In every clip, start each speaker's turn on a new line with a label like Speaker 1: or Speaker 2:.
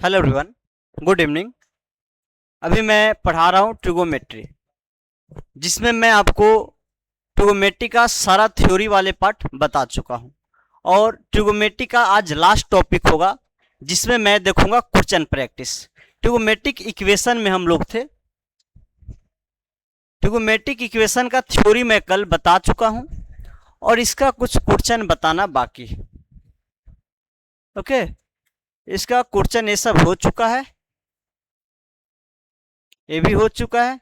Speaker 1: Hello everyone, good evening. अभी मैं पढ़ा रहा हूँ ट्रिगोमेट्री, जिसमें मैं आपको ट्रिगोमेट्री का सारा थ्योरी वाले पार्ट बता चुका हूँ। और ट्रिगोमेट्री का आज लास्ट टॉपिक होगा, जिसमें मैं देखूंगा क्वेश्चन प्रैक्टिस। ट्रिगोमेट्रिक इक्वेशन में हम लोग थे। ट्रिगोमेट्रिक इक्वेशन का थ्योरी मैं कल बता चुका हूँ और इसका कुछ क्वेश्चन बताना बाकी है। ओके, इसका क्वेश्चन ये सब हो चुका है, ये भी हो चुका है।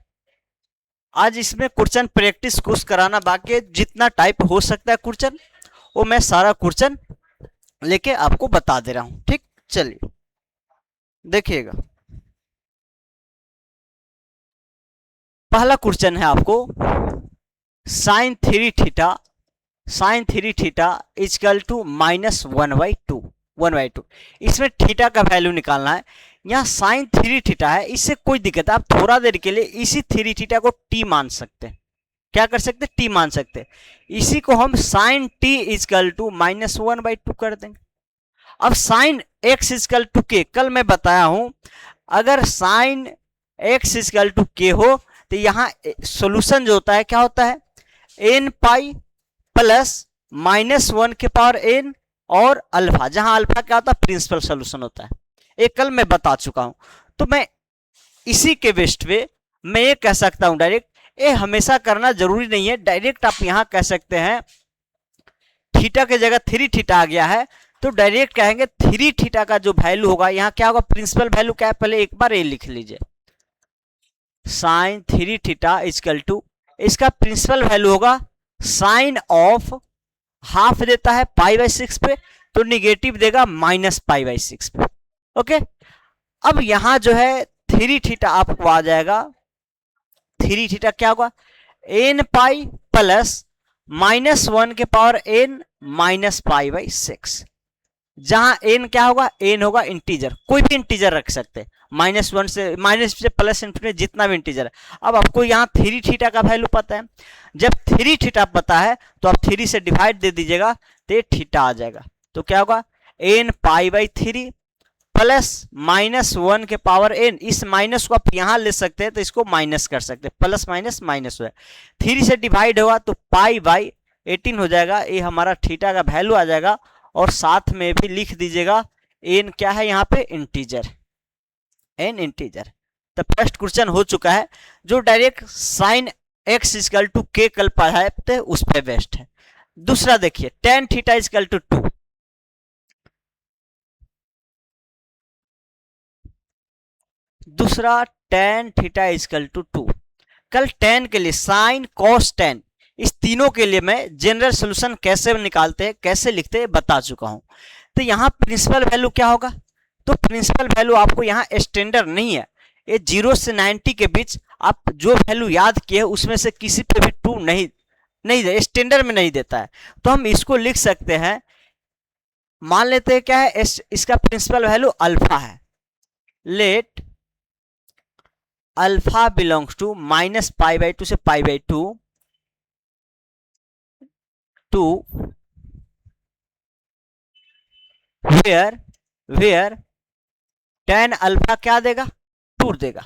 Speaker 1: आज इसमें क्वेश्चन प्रैक्टिस कुछ कराना बाकी है। जितना टाइप हो सकता है क्वेश्चन, वो मैं सारा क्वेश्चन लेके आपको बता दे रहा हूं। ठीक, चलिए देखिएगा। पहला क्वेश्चन है आपको, sine three theta equal to -1/2। इसमें थीटा का वैल्यू निकालना है। यहाँ साइन थ्री थीटा है, इससे कोई दिक्कत है। आप थोड़ा देर के लिए इसी थ्री थीटा को टी मान सकते हैं। क्या कर सकते हैं? टी मान सकते हैं। इसी को हम साइन टी इजकल टू -1/2 कर देंगे। अब साइन एक्स इजकल टू के, कल मैं बताया हूं, अगर साइन एक्स इजकल टू के हो तो यहाँ सोल्यूशन जो होता है क्या होता है? एन पाई प्लस -1 के पावर एन और अल्फा, जहां अल्फा क्या होता है? प्रिंसिपल सोल्यूशन होता है। एक कल मैं बता चुका हूं। तो मैं इसी के बेस्ट पे मैं ये कह सकता हूं डायरेक्ट, ये हमेशा करना जरूरी नहीं है। डायरेक्ट आप यहां कह सकते हैं, थीटा के जगह थ्री थीटा आ गया है तो डायरेक्ट कहेंगे थ्री थीटा का जो वैल्यू होगा, यहां क्या होगा? प्रिंसिपल वैल्यू क्या है? पहले एक बार ये लिख लीजिए, sine three theta equal to, इसका प्रिंसिपल वैल्यू होगा साइन ऑफ हाफ देता है π/6 पे, तो निगेटिव देगा -π/6 पे। ओके, अब यहां जो है थ्री थीटा आपको आ जाएगा, थ्री थीटा क्या होगा? एन पाई प्लस -1 के पावर एन -π/6, जहां एन क्या होगा? एन होगा इंटीजर, कोई भी इंटीजर रख सकते हैं, -1 से माइनस से प्लस इन्फिनिटी, जितना भी इंटीजर है। अब आपको यहाँ थ्री थीटा का वैल्यू पता है। जब थ्री थीटा पता है तो आप थ्री से डिवाइड दे दीजिएगा तो थीटा आ जाएगा। तो क्या होगा? एन π/3 प्लस -1 के पावर एन, इस माइनस को आप यहां ले सकते हैं तो इसको माइनस कर सकते हैं, प्लस माइनस माइनस हो है, थ्री से डिवाइड होगा तो π/18 हो जाएगा। ये हमारा थीटा का वैल्यू आ जाएगा। और साथ में भी लिख दीजिएगा एन क्या है? यहाँ पे इंटीजर, एन इंटीजर। तो फर्स्ट क्वेश्चन हो चुका है, जो direct sine x equal to के कल पढ़ाए थे उस पे बेस्ट है। दूसरा देखिए, टेन थीटा इजकल टू 2। दूसरा टेन थीटा इजकल टू 2। कल टेन के लिए साइन कॉस टेन, इस तीनों के लिए मैं जनरल सोल्यूशन कैसे निकालते हैं, कैसे लिखते हैं, बता चुका हूं। तो यहाँ प्रिंसिपल वैल्यू क्या होगा? तो प्रिंसिपल वैल्यू आपको यहाँ स्टैंडर्ड नहीं है, ये 0 से 90 के बीच आप जो वैल्यू याद किए उसमें से किसी पे भी 2 नहीं दे, स्टैंडर्ड में नहीं देता है। तो हम इसको लिख सकते हैं, मान लेते हैं क्या है? इसका प्रिंसिपल वैल्यू अल्फा है। लेट अल्फा बिलोंग्स टू -π/2 से π/2 टू वेयर टेन अल्फा क्या देगा? 2 देगा।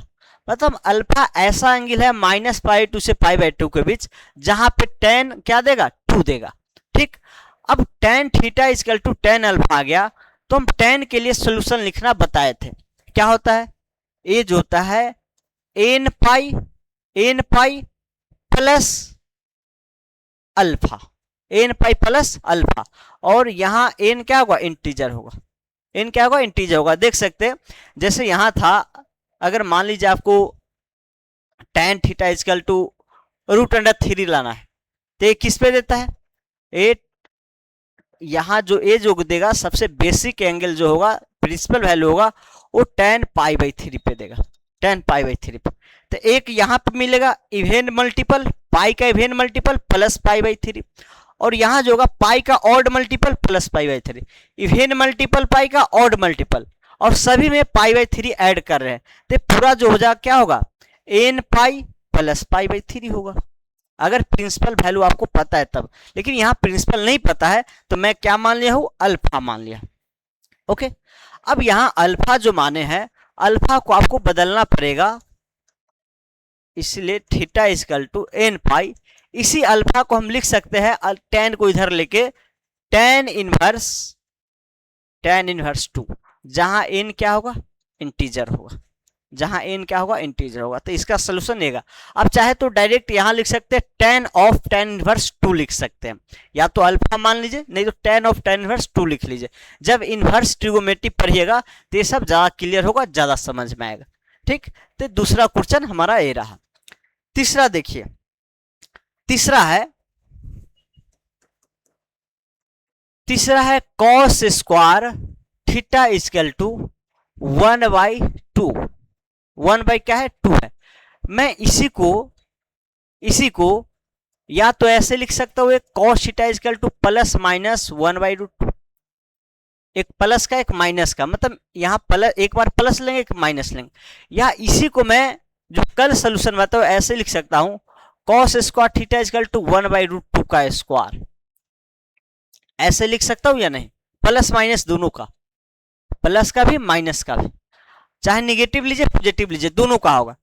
Speaker 1: मतलब अल्फा ऐसा एंगल है -π/2 से π/2 के बीच, जहां पे टेन क्या देगा? 2 देगा। ठीक, अब tan theta equal to tan alpha आ गया, तो हम टेन के लिए सोल्यूशन लिखना बताए थे। क्या होता है? ये जो होता है n pi plus alpha, n pi plus alpha, और यहां एन क्या होगा? इंटीजर होगा। एन क्या होगा? इंटीजर होगा। देख सकते हैं, जैसे यहां था, अगर मान लीजिए आपको tan थीटा इजकल टू √3 लाना है, तो ये किस पे देता है? ए यहां जो ए जो देगा, सबसे बेसिक एंगल जो होगा, प्रिंसिपल वैल्यू होगा, वो tan π/3 पे देगा, tan π/3 पे। तो एक यहां पे मिलेगा इवेन मल्टीपल, पाई का इवेन मल्टीपल प्लस π/3, और यहां जो होगा पाई का odd multiple plus π/3, even multiple pi का ऑड मल्टीपल, और सभी में π/3 ऐड कर रहे हैं, तो पूरा जो हो जाएगा क्या होगा? एन पाई प्लस π/3 होगा, अगर प्रिंसिपल वैल्यू आपको पता है तब। लेकिन यहां प्रिंसिपल नहीं पता है तो मैं क्या मान लिया हूं? अल्फा मान लिया। ओके, अब यहां अल्फा जो माने हैं, अल्फा को आपको बदलना पड़ेगा, इसलिए थीटा इजकल टू एन पाई। इसी अल्फा को हम लिख सकते हैं टेन को इधर लेके टेन इनवर्स 2, जहां एन क्या होगा, इंटीजर होगा, जहां एन क्या होगा, इंटीजर होगा। तो इसका सोल्यूशन देगा। अब चाहे तो डायरेक्ट यहां लिख सकते हैं टेन ऑफ टेन इनवर्स 2 लिख सकते हैं, या तो अल्फा मान लीजिए, नहीं तो टेन ऑफ टेन इनवर्स 2 लिख लीजिए। जब इनवर्स ट्रिगोनोमेट्री पढ़िएगा तो ये सब ज्यादा क्लियर होगा, ज्यादा समझ में आएगा। ठीक, तो दूसरा क्वेश्चन हमारा ये रहा। तीसरा देखिए, तीसरा है cos square theta equal to 1/2। 1 by क्या है, 2 है। मैं इसी को या तो ऐसे लिख सकता हूं, एक cos theta equal to plus minus 1/2, एक प्लस का एक माइनस का, मतलब यहां प्लस, एक बार प्लस लेंगे एक माइनस लेंगे। या इसी को मैं जो कल सोल्यूशन बताऊं ऐसे लिख सकता हूं, cos square theta equal to 1/2 का स्क्वायर, ऐसे लिख सकता हूं या नहीं, प्लस माइनस दोनों का, प्लस का भी माइनस का भी, चाहे निगेटिव लीजिए पॉजिटिव लीजिए, दोनों का होगा।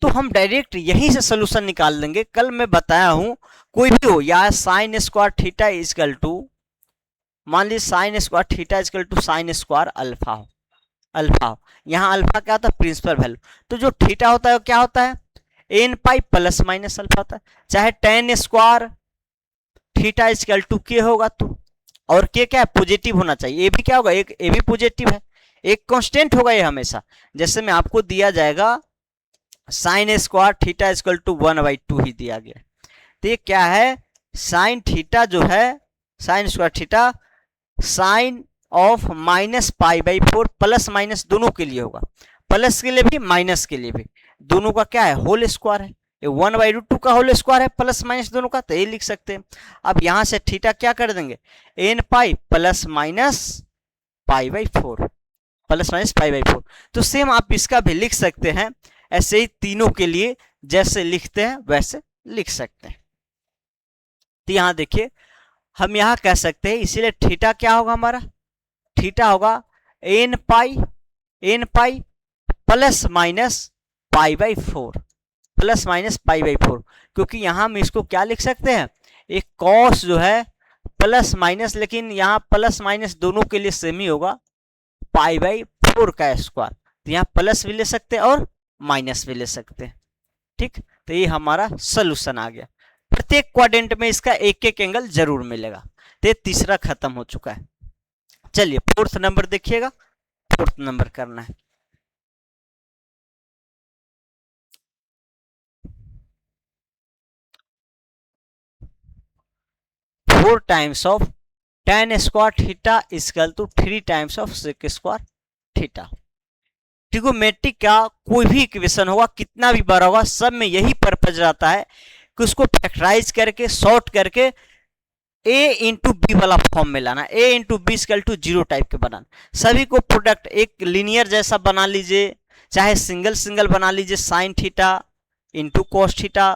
Speaker 1: तो हम डायरेक्ट यहीं से सोल्यूशन निकाल देंगे। कल मैं बताया हूं, कोई भी हो, या sine square theta equal to, मान लीजिए sine square theta equal to sine square alpha हो, यहाँ अल्फा क्या होता है, प्रिंसिपल वैल्यू। तो जो थीटा होता है वो क्या होता है, n pi plus minus alpha होता है। चाहे tan square theta equal to के होगा, तो और के क्या है, पॉजिटिव होना चाहिए। ए भी क्या होगा, एक ए भी पॉजिटिव है, एक कांस्टेंट होगा ये हमेशा। जैसे में आपको दिया जाएगा sine square theta equal to 1/2 ही दिया गया। तो ये क्या है, साइन थीटा जो है, sine square theta sine of -π/4, plus minus दोनों के लिए होगा, प्लस के लिए भी माइनस के लिए भी, दोनों का क्या है, होल स्क्वायर है। ये 1/2 का होल स्क्वायर है, प्लस माइनस दोनों का, तो ये लिख सकते हैं। अब यहां से थीटा क्या कर देंगे, n pi plus minus π/4, plus minus π/4। तो सेम आप इसका भी लिख सकते हैं, ऐसे ही तीनों के लिए जैसे लिखते हैं वैसे लिख सकते हैं। तो यहां देखिए, हम यहां कह सकते हैं, इसीलिए थीटा क्या होगा हमारा, थीटा होगा n pi plus minus π/4, plus minus π/4, क्योंकि यहां हम इसको क्या लिख सकते हैं, एक कॉस जो है प्लस माइनस, लेकिन यहां प्लस माइनस दोनों के लिए सेम ही होगा, π/4 का स्क्वायर। तो यहाँ प्लस भी ले सकते हैं और माइनस भी ले सकते हैं। ठीक, तो ये हमारा सोल्यूशन आ गया। प्रत्येक क्वाड्रेंट में इसका एक एक एंगल जरूर मिलेगा। तो ये तीसरा खत्म हो चुका है। चलिए फोर्थ नंबर देखिएगा, फोर्थ नंबर करना है। Four times of tan square theta equal to 3 times of sec square theta. Trigonometric का कोई भी इक्वेशन होगा, कितना भी बड़ा होगा, सब में यही पर्पज रहता है कि उसको फैक्टराइज करके, सॉर्ट करके a इंटू बी वाला फॉर्म में लाना, a into B equal to 0 type के बनाना। सभी को प्रोडक्ट एक लीनियर जैसा बना लीजिए, चाहे सिंगल सिंगल बना लीजिए, sine theta into cos theta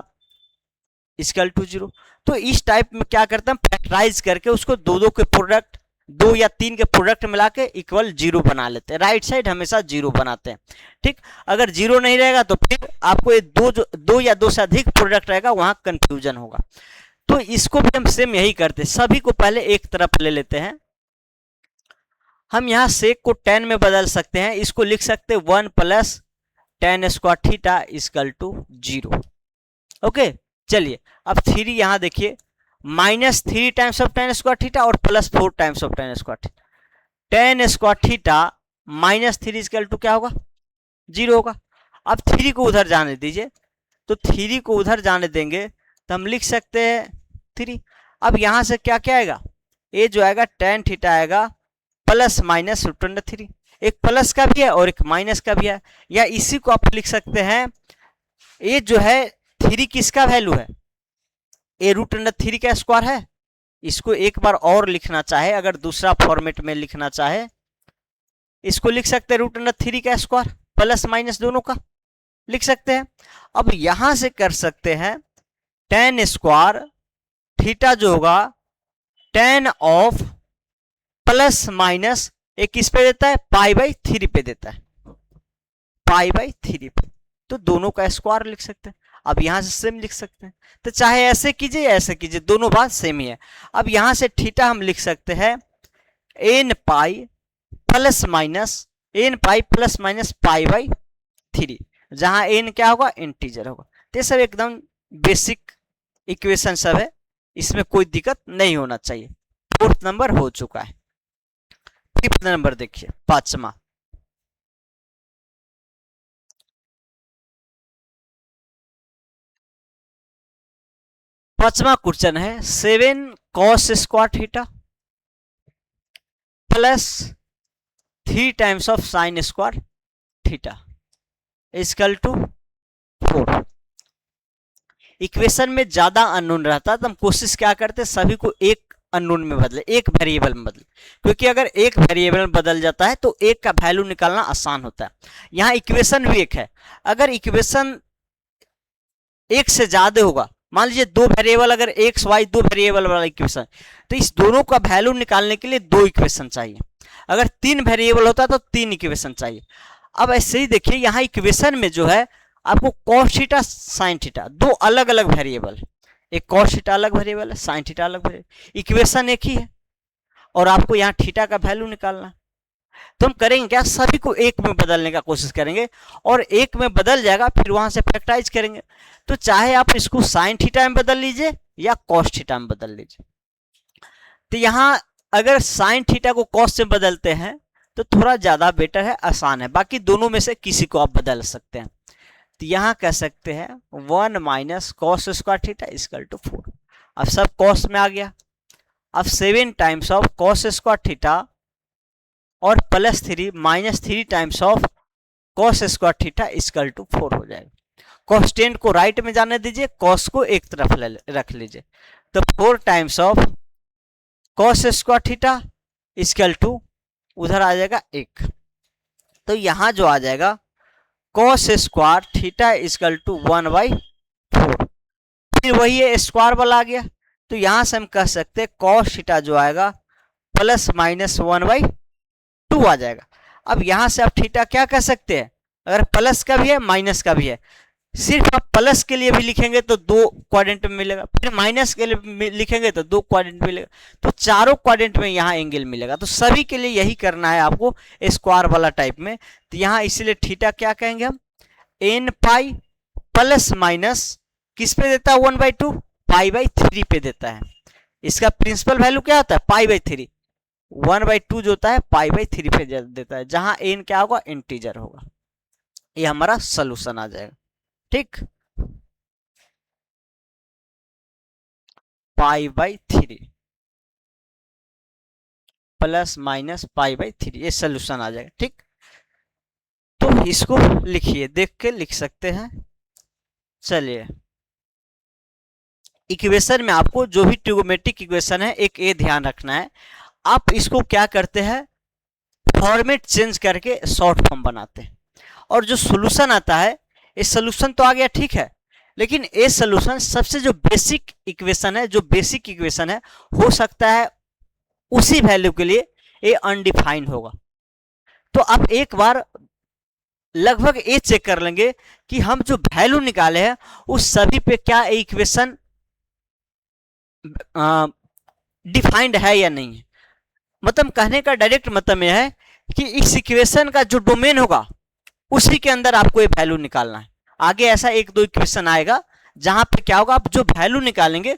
Speaker 1: equal to 0। तो इस टाइप में क्या करते हैं, फैक्टराइज करके उसको दो के प्रोडक्ट, 2 या 3 के प्रोडक्ट मिला के इक्वल 0 बना लेते हैं। राइट साइड हमेशा 0 बनाते हैं। ठीक, अगर 0 नहीं रहेगा तो फिर आपको ये दो या 2 से अधिक प्रोडक्ट रहेगा, वहां कंफ्यूजन होगा। तो इसको भी हम सेम यही करते हैं, सभी को पहले एक तरफ ले लेते हैं। हम यहाँ सेक को tan में बदल सकते हैं, इसको लिख सकते हैं 1 plus tan square theta equal to 0। Okay, चलिए अब 3 यहां देखिए, -3 times of tan square theta और +4 times of tan square theta. tan square theta -3 equal to क्या होगा, 0 होगा। अब 3 को उधर जाने दीजिए, तो 3 को उधर जाने देंगे तो हम लिख सकते हैं 3। अब यहां से क्या क्या आएगा, ये जो आएगा tan थीटा आएगा प्लस माइनस √3, एक प्लस का भी है और एक माइनस का भी है। या इसी को आप लिख सकते हैं, ये जो है 3 किसका वैल्यू है, ए √3 का स्क्वायर है। इसको एक बार और लिखना चाहे, अगर दूसरा फॉर्मेट में लिखना चाहे, इसको लिख सकते हैं √3 का स्क्वायर, प्लस माइनस दोनों का लिख सकते हैं। अब यहां से कर सकते हैं tan स्क्वायर थीटा जो होगा tan ऑफ प्लस माइनस एक किस पे देता है, पाई बाई 3 पे देता है, पाई बाई 3 पे। तो दोनों का स्क्वायर लिख सकते हैं। अब यहां से सेम लिख सकते हैं, तो चाहे ऐसे कीजिए या ऐसे कीजिए, दोनों बात सेम ही है। अब यहां से थीटा हम लिख सकते हैं n pi plus minus, n pi plus minus pi by 3, जहां एन क्या होगा, इंटीजर होगा। तो ये सब एकदम बेसिक इक्वेशन सब है, इसमें कोई दिक्कत नहीं होना चाहिए। फोर्थ नंबर हो चुका है। फिफ्थ नंबर देखिए, पांचवा। पांचवा क्वेश्चन है 7 cos square theta plus 3 times of sine square theta equal to 4। Equation में ज्यादा अननोन रहता है तो हम कोशिश क्या करते हैं, सभी को एक अननोन में बदले, एक वेरिएबल में बदले, क्योंकि अगर एक वेरिएबल में बदल जाता है तो एक का वैल्यू निकालना आसान होता है। यहाँ इक्वेशन भी एक है, अगर इक्वेशन एक से ज्यादा होगा, मान लीजिए दो वेरिएबल, अगर एक्स वाई दो वेरिएबल वाला इक्वेशन, तो इस दोनों का वैल्यू निकालने के लिए दो इक्वेशन चाहिए। अगर तीन वेरिएबल होता तो तीन इक्वेशन चाहिए। अब ऐसे ही देखिए, यहाँ इक्वेशन में जो है आपको cos थीटा sin थीटा दो अलग अलग वेरिएबल, एक cos थीटा अलग वेरिएबल है, sin थीटा अलग वेरिएबल, इक्वेशन एक ही है और आपको यहाँ थीटा का वैल्यू निकालना। तो हम करेंगे क्या, सभी को एक में बदलने का कोशिश करेंगे और एक में बदल जाएगा, फिर वहां से फैक्टराइज करेंगे। तो चाहे आप इसको sin थीटा में बदल लीजिए या cos थीटा में बदल लीजिए। तो यहां अगर sin थीटा को cos से बदलते हैं तो थोड़ा ज्यादा बेटर है, आसान है, बाकी दोनों में से किसी को आप बदल सकते हैं। तो यहां कह सकते हैं 1 minus cos square theta equal to 4। अब सब कॉस में आ गया। अब 7 times of cos square theta और plus 3 minus 3 times of cos square theta equal to 4 हो जाएगा। कॉन्स्टेंट को राइट में जाने दीजिए, कॉस को एक तरफ रख लीजिए। तो 4 times of cos square theta equal to उधर आ जाएगा 1। तो यहां जो आ जाएगा cos square theta equal to 1/4। फिर वही है स्क्वायर वाला आ गया, तो यहां से हम कह सकते हैं cos थीटा जो आएगा प्लस माइनस 1/2 आ जाएगा। अब यहां से आप थीटा क्या कह सकते हैं, अगर प्लस का भी है माइनस का भी है, सिर्फ आप प्लस के लिए भी लिखेंगे तो दो क्वाड्रेंट में मिलेगा, फिर माइनस के लिए लिखेंगे तो दो क्वाड्रेंट मिलेगा, तो चारों क्वाड्रेंट में यहाँ एंगल मिलेगा। तो सभी के लिए यही करना है आपको स्क्वायर वाला टाइप में। तो यहाँ इसलिए थीटा क्या कहेंगे हम, एन पाई प्लस माइनस किस पे देता है 1/2, पाई बाई 3 पे देता है। इसका प्रिंसिपल वैल्यू क्या होता है, पाई बाई 3, 1/2 जो होता है पाई बाई 3 पे देता है, जहां एन क्या होगा, इंटीजर होगा। ये हमारा सोल्यूशन आ जाएगा। ठीक, पाई by 3 plus minus pi by 3, ये सोल्यूशन आ जाएगा। ठीक, तो इसको लिखिए, देख के लिख सकते हैं। चलिए, इक्वेशन में आपको जो भी ट्रिगोमेट्रिक इक्वेशन है, एक ये ध्यान रखना है, आप इसको क्या करते हैं, फॉर्मेट चेंज करके शॉर्ट फॉर्म बनाते हैं, और जो सोल्यूशन आता है, ये सोल्यूशन तो आ गया ठीक है, लेकिन ये सोल्यूशन सबसे जो बेसिक इक्वेशन है, जो बेसिक इक्वेशन है, हो सकता है उसी वैल्यू के लिए ये अनडिफाइंड होगा। तो आप एक बार लगभग ये चेक कर लेंगे कि हम जो वैल्यू निकाले हैं उस सभी पे क्या इक्वेशन डिफाइंड है या नहीं है। मतलब कहने का डायरेक्ट मतलब यह है कि इस इक्वेशन का जो डोमेन होगा उसी के अंदर आपको ये वैल्यू निकालना है। आगे ऐसा एक दो इक्वेशन आएगा जहां पे क्या होगा, आप जो वैल्यू निकालेंगे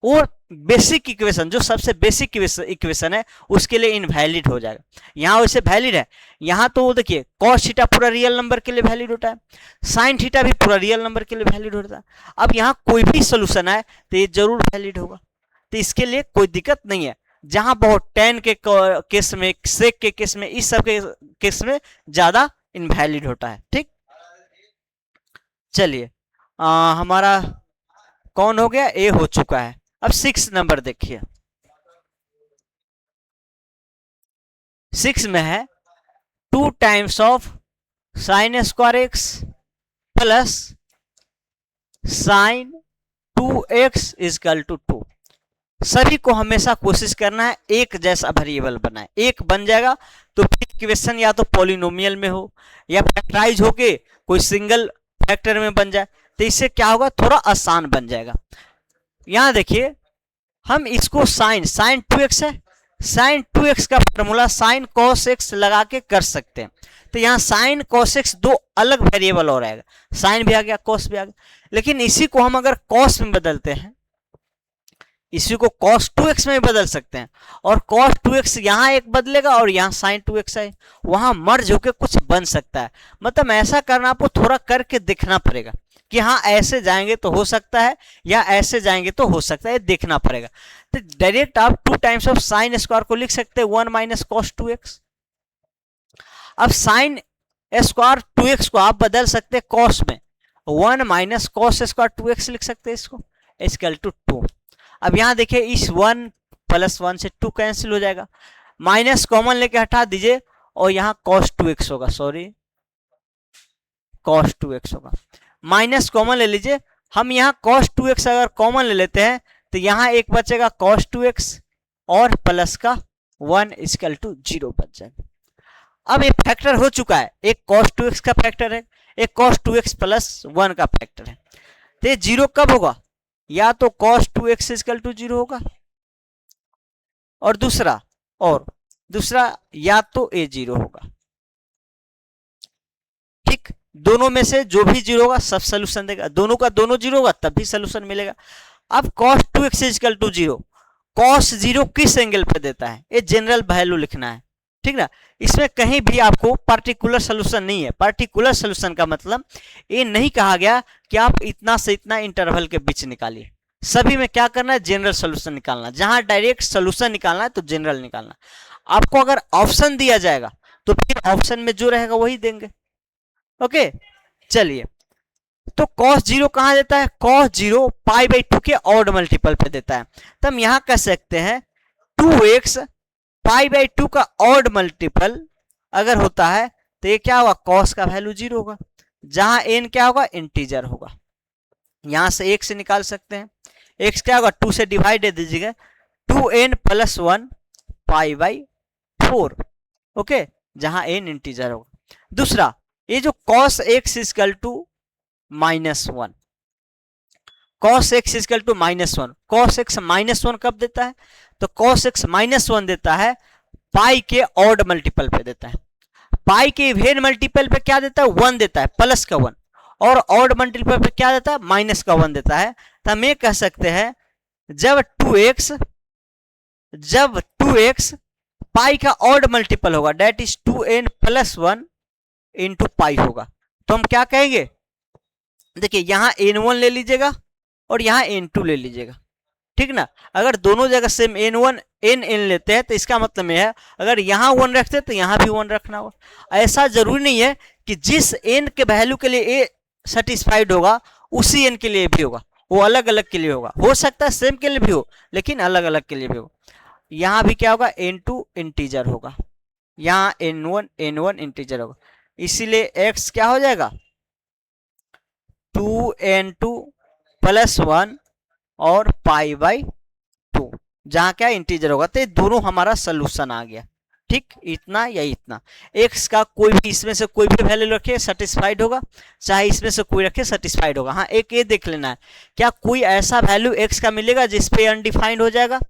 Speaker 1: वो बेसिक इक्वेशन, जो सबसे बेसिक इक्वेशन है, उसके लिए इनवैलिड हो जाएगा। यहाँ वैसे वैलिड है, यहाँ तो देखिए cos थीटा पूरा रियल नंबर के लिए वैलिड होता है, sin थीटा भी पूरा रियल नंबर के लिए वैलिड होता है। अब यहाँ कोई भी सोल्यूशन है तो ये जरूर वैलिड होगा, तो इसके लिए कोई दिक्कत नहीं है। जहां बहुत tan के केस में, sec के केस में, इस सब के केस में ज्यादा इनवैलिड होता है। ठीक, चलिए हमारा कौन हो गया, ए हो चुका है। अब 6 नंबर देखिए, 6 में है 2 times of sine square x plus sine 2x equal to 2। सभी को हमेशा कोशिश करना है एक जैसा वेरिएबल बनाए। एक बन जाएगा तो फिर इक्वेशन या तो पॉलिनोमियल में हो या फैक्टराइज होके कोई सिंगल फैक्टर में बन जाए, तो इससे क्या होगा, थोड़ा आसान बन जाएगा। यहां देखिए हम इसको साइन 2x है, साइन 2x का फॉर्मूला साइन कॉस x लगा के कर सकते हैं। तो यहाँ साइन कॉस x दो अलग वेरिएबल और आएगा, साइन भी आ गया कॉस भी आ गया। लेकिन इसी को हम अगर कॉस में बदलते हैं, इसी को cos 2x में बदल सकते हैं, और cos 2x यहाँ एक बदलेगा और यहाँ sin 2x है, वहां मर्ज होके कुछ बन सकता है। मतलब ऐसा करना आपको थोड़ा करके देखना पड़ेगा कि हाँ ऐसे जाएंगे तो हो सकता है या ऐसे जाएंगे तो हो सकता है, देखना पड़ेगा। तो डायरेक्ट आप 2 टाइम्स ऑफ साइन स्क्वायर को लिख सकते हैं 1 माइनस कॉस 2x। अब साइन स्क्वायर 2x को आप बदल सकते हैं कॉस में, 1 माइनस कॉस स्क्वायर 2x लिख सकते हैं इसको, इक्वल टू 2। अब यहां देखिए इस 1 प्लस 1 से 2 कैंसिल हो जाएगा, माइनस कॉमन लेके हटा दीजिए और यहां cos 2x होगा, सॉरी cos 2x होगा, माइनस कॉमन ले लीजिए। हम यहां cos 2x अगर कॉमन ले लेते हैं तो यहां एक बचेगा cos 2x और प्लस का 1 इक्वल टू 0 बच जाएगा। अब एक फैक्टर हो चुका है, एक cos 2x का फैक्टर है, एक cos 2x प्लस 1 का फैक्टर है। तो ये 0 कब होगा, या तो cos 2x इक्वल टू 0 होगा, और दूसरा या तो a 0 होगा। ठीक, दोनों में से जो भी 0 होगा सब सोल्यूशन देगा, दोनों का दोनों 0 होगा तब भी सोल्यूशन मिलेगा। अब cos 2x equal to 0, cos 0 किस एंगल पे देता है, ये जनरल वैल्यू लिखना है, ठीक ना। इसमें कहीं भी आपको पार्टिकुलर सोल्यूशन नहीं है। पार्टिकुलर सोल्यूशन का मतलब ये नहीं कहा गया कि आप इतना से इतना इंटरवल के बीच निकालिए, सभी में क्या करना है, जनरल सोल्यूशन निकालना। जहां डायरेक्ट सोल्यूशन निकालना है तो जनरल निकालना। आपको अगर ऑप्शन दिया जाएगा तो फिर ऑप्शन में जो रहेगा वही देंगे। ओके, चलिए, तो cos 0 कहां देता है, cos 0 पाई बाई 2 के ऑड मल्टीपल पे देता है। तो हम यहां कह सकते हैं 2x पाई बाई 2 का ऑड मल्टीपल अगर होता है तो ये क्या होगा, cos का वैल्यू 0 होगा, जहां n क्या होगा, इंटीजर होगा। यहां से 1 से निकाल सकते हैं, x क्या होगा, 2 से डिवाइड दे दीजिएगा, 2n plus 1 pi by 4। Okay, जहां n इंटीजर होगा। दूसरा, ये जो cos x equal to -1, cos x equal to -1, cos x -1 कब देता है, तो cos x -1 देता है पाई के ऑड मल्टीपल पे देता है। पाई के इवेन मल्टीपल पे क्या देता है, 1 देता है, प्लस का 1, और ऑड मल्टीपल पे क्या देता है, माइनस का 1 देता है। तो हम ये कह सकते हैं जब 2x पाई का ऑड मल्टीपल होगा, that is 2n plus 1 into pi होगा, तो हम क्या कहेंगे, देखिए यहां n1 ले लीजिएगा और यहां n2 ले लीजिएगा, ठीक ना। अगर दोनों जगह सेम n1 n लेते हैं तो इसका मतलब यह है अगर यहां 1 रखते हैं तो यहां भी 1 रखना होगा। ऐसा जरूरी नहीं है कि जिस n के वैल्यू के लिए a सेटिस्फाइड होगा उसी n के लिए भी होगा, वो अलग अलग के लिए होगा। हो सकता है सेम के लिए भी हो लेकिन अलग अलग के लिए भी हो। यहां भी क्या होगा, n2 इंटीजर होगा, यहां n1 इंटीजर होगा, इसीलिए x क्या हो जाएगा, 2n2 प्लस 1 और पाई बाई 2, जहां क्या इंटीजर होगा। तो दोनों हमारा सोल्यूशन आ गया। ठीक, इतना या इतना, x का कोई भी इसमें से कोई भी वैल्यू रखे सेटिस्फाइड होगा, चाहे इसमें से कोई रखे सेटिस्फाइड होगा। हाँ, एक ये देख लेना है, क्या कोई ऐसा वैल्यू x का मिलेगा जिसपे अनडिफाइंड हो जाएगा।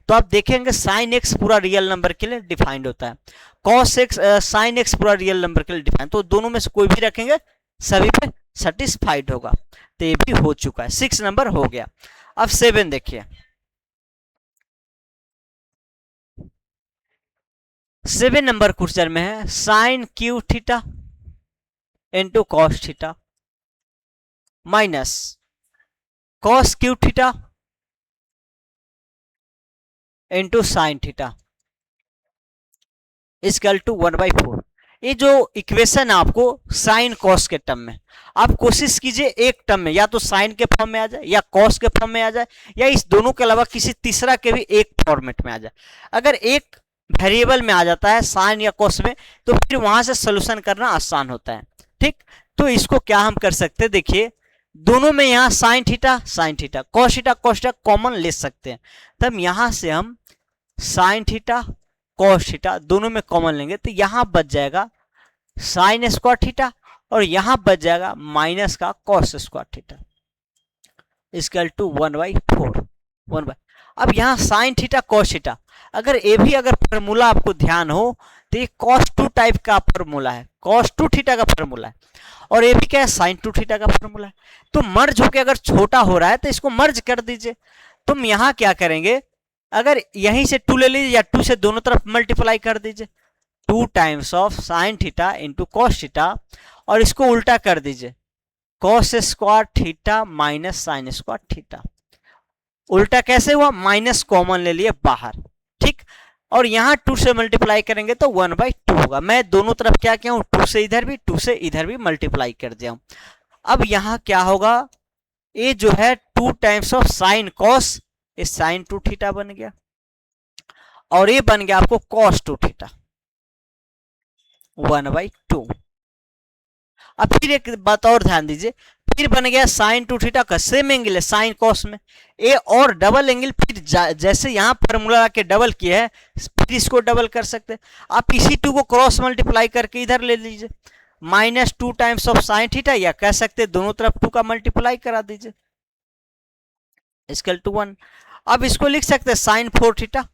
Speaker 1: तो आप देखेंगे साइन x पूरा रियल नंबर के लिए डिफाइंड होता है, cos x साइन x पूरा रियल नंबर के लिए डिफाइंड, तो दोनों में से कोई भी रखेंगे सभी पे सेटिस्फाइड होगा। तो ये भी हो चुका है, 6 नंबर हो गया। अब 7 देखिए, 7 नंबर क्वेश्चन में है sine cube theta into cos theta minus cos cube theta into sine theta equal to 1/4। ये जो इक्वेशन है आपको साइन कॉस के टर्म में, आप कोशिश कीजिए एक टर्म में या तो साइन के फॉर्म में आ जाए या कॉस के फॉर्म में आ जाए या इस दोनों के अलावा किसी तीसरा के भी एक फॉर्मेट में आ जाए। अगर एक वेरिएबल में आ जाता है साइन या कॉस में तो फिर वहां से सोल्यूशन करना आसान होता है। ठीक, तो इसको क्या हम कर सकते हैं, देखिए दोनों में यहाँ sine theta cos theta common ले सकते हैं, तब यहां से हम साइन थीटा कॉस थीटा दोनों में कॉमन लेंगे, तो यहां बच जाएगा साइन स्क्वायर थीटा और यहां बच जाएगा माइनस का cos square theta equal to 1/4 1 अब यहाँ साइन थीटा कॉस थीटा, अगर ये भी अगर फॉर्मूला आपको ध्यान हो तो ये cos 2 टाइप का फॉर्मूला है, cos 2 थीटा का फॉर्मूला है, और ये भी क्या है साइन 2 थीटा का फॉर्मूला है। तो मर्ज होके अगर छोटा हो रहा है तो इसको मर्ज कर दीजिए। तुम यहाँ क्या करेंगे, अगर यहीं से 2 ले लीजिए या 2 से दोनों तरफ मल्टीप्लाई कर दीजिए, 2 times of sine theta into cos theta, और इसको उल्टा कर दीजिए cos square theta minus sign square theta. उल्टा कैसे हुआ, माइनस कॉमन ले लिए बाहर, ठीक। और यहां 2 से मल्टीप्लाई करेंगे तो 1/2 होगा। मैं दोनों तरफ क्या किया हूं, 2 से इधर भी 2 से इधर भी मल्टीप्लाई कर दिया हूं। अब यहां क्या होगा, ये जो है 2 टाइम्स ऑफ साइन कॉस, ये साइन 2 थीटा बन गया, और ये बन गया आपको कॉस 2 थीटा 1/2। अब फिर एक बात और ध्यान दीजिए, फिर बन गया साइन 2 थीटा का सेम एंगल है साइन कॉस में, ए और डबल एंगल, फिर जैसे यहां फॉर्मूला के डबल किया है फिर इसको डबल कर सकते हैं। आप इसी 2 को क्रॉस मल्टीप्लाई करके इधर ले लीजिए, -2 टाइम्स ऑफ साइन थीटा, या कह सकते हैं दोनों तरफ 2 का मल्टीप्लाई करा दीजिए इक्वल टू 1। अब इसको लिख सकते हैं साइन 4 थीटा,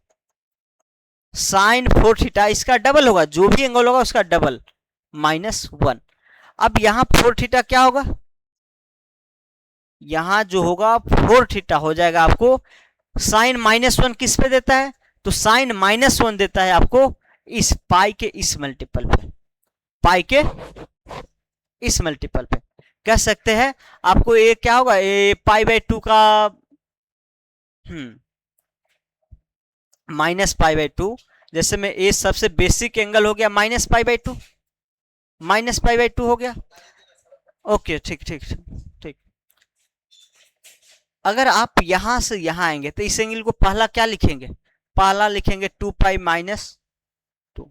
Speaker 1: साइन 4 थीटा इसका डबल होगा, जो भी एंगल होगा उसका डबल -1। अब यहां 4 थीटा क्या होगा, यहां जो होगा 4 थीटा हो जाएगा आपको, साइन -1 किस पे देता है, तो साइन -1 देता है आपको इस पाई के इस मल्टीपल पे, पाई के इस मल्टीपल पे कह सकते हैं। आपको ये क्या होगा, ये पाई/2 का -पाई/2, जैसे में ये सबसे बेसिक एंगल हो गया -पाई/2, -पाई/2 हो गया। ओके ठीक ठीक ठीक। अगर आप यहां से यहां आएंगे तो इस एंगल को पहला क्या लिखेंगे, पहला लिखेंगे 2 पाई -2,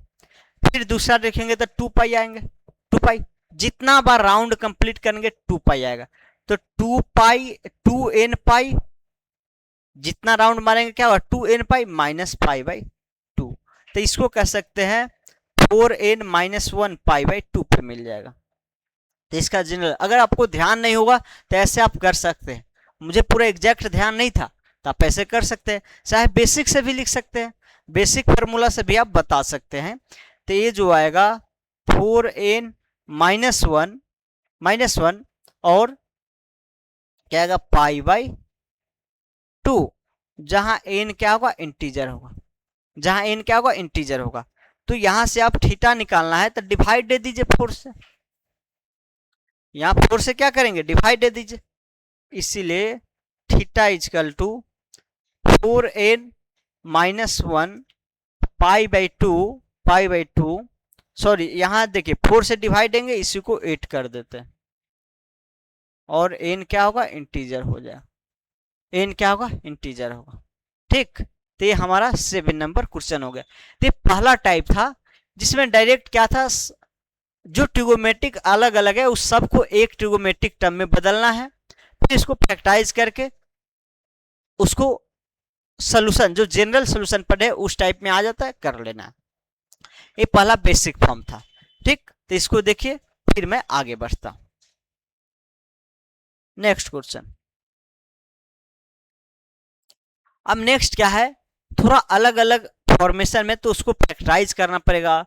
Speaker 1: फिर दूसरा लिखेंगे तो 2 पाई आएंगे, 2 पाई, जितना बार राउंड कंप्लीट करेंगे 2 पाई आएगा, तो 2 पाई 2n पाई, जितना राउंड मारेंगे क्या होगा 2n पाई -पाई/2, तो इसको कह सकते हैं 4n -1 पाई/2 पे मिल जाएगा। तो इसका जनरल अगर आपको ध्यान नहीं होगा तो ऐसे आप कर सकते हैं, मुझे पूरा एग्जैक्ट ध्यान नहीं था तो आप ऐसे कर सकते हैं, चाहे बेसिक से भी लिख सकते हैं, बेसिक फार्मूला से भी आप बता सकते हैं। तो ये जो आएगा 4n -1 और क्या आएगा पाई/2, जहां n क्या होगा इंटीजर होगा, जहां n क्या होगा इंटीजर होगा। तो यहां से आप थीटा निकालना है तो डिवाइड दे दीजिए 4 से, यहां 4 से क्या करेंगे डिवाइड दे दीजिए, इसीलिए थीटा इजकल टू 4n -1 पाई/2 सॉरी यहां देखिए 4 से डिवाइड देंगे इसी को 8 कर देते हैं, और n क्या होगा इंटीजर हो जाए, n क्या होगा इंटीजर होगा, ठीक। तो ये हमारा 7 नंबर क्वेश्चन हो गया। तो ये पहला टाइप था जिसमें डायरेक्ट क्या था, जो ट्रिगोमेट्रिक अलग अलग है उस सबको एक ट्रिगोमेट्रिक टर्म में बदलना है, फिर इसको फैक्टराइज करके उसको सोल्यूशन जो जनरल सोल्यूशन पढ़े उस टाइप में आ जाता है, कर लेना है। ये पहला बेसिक फॉर्म था, ठीक। तो इसको देखिए फिर मैं आगे बढ़ता हूं। नेक्स्ट क्वेश्चन, अब नेक्स्ट क्या है, थोड़ा अलग अलग फॉर्मेशन में, तो उसको फैक्टराइज करना पड़ेगा,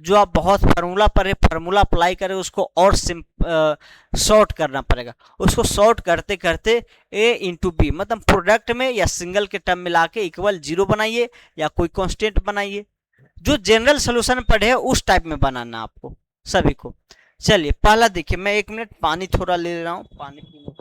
Speaker 1: जो आप बहुत फार्मूला पढ़े फार्मूला अप्लाई करें उसको और शॉर्ट करना पड़ेगा, उसको शॉर्ट करते करते a इंटू बी मतलब प्रोडक्ट में या सिंगल के टर्म मिला के इक्वल 0 बनाइए या कोई कांस्टेंट बनाइए, जो जनरल सोल्यूशन पढ़े उस टाइप में बनाना आपको सभी को। चलिए पहला देखिए, मैं 1 मिनट पानी थोड़ा ले रहा हूँ, पानी पीने।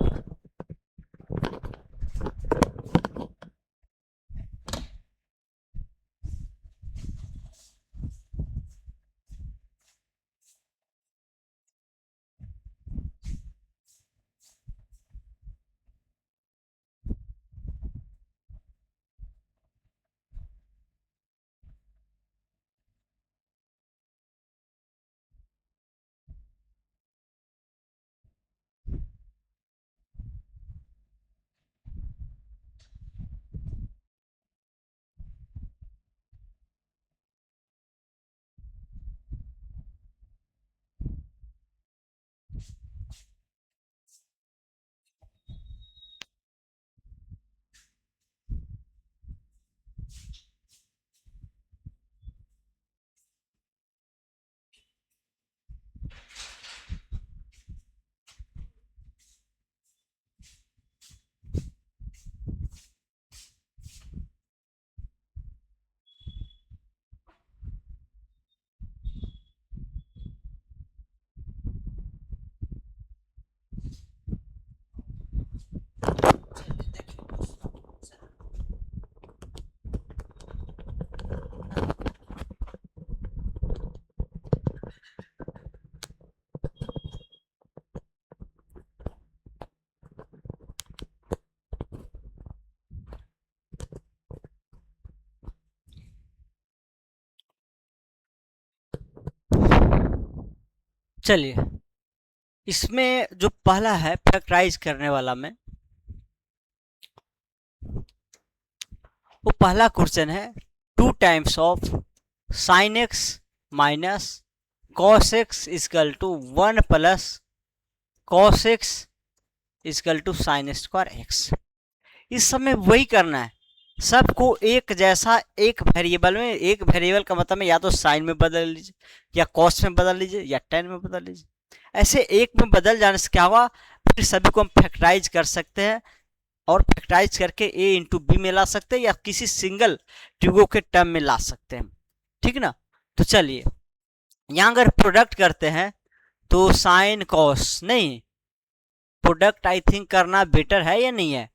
Speaker 1: चलिए इसमें जो पहला है फैक्टराइज करने वाला में, वो पहला क्वेश्चन है 2 times of sine x minus cos x equal to 1 plus cos x equal to sine square x. इस समय वही करना है, सबको एक जैसा एक वेरिएबल में, एक वेरिएबल का मतलब में या तो साइन में बदल लीजिए या कॉस में बदल लीजिए या टेन में बदल लीजिए। ऐसे एक में बदल जाने से क्या होगा, फिर सभी को हम फैक्टराइज कर सकते हैं और फैक्टराइज करके ए इंटू बी में ला सकते हैं या किसी सिंगल ट्यूगो के टर्म में ला सकते हैं, ठीक ना। तो चलिए यहाँ अगर प्रोडक्ट करते हैं तो साइन कॉस नहीं, प्रोडक्ट आई थिंक करना बेटर है या नहीं है।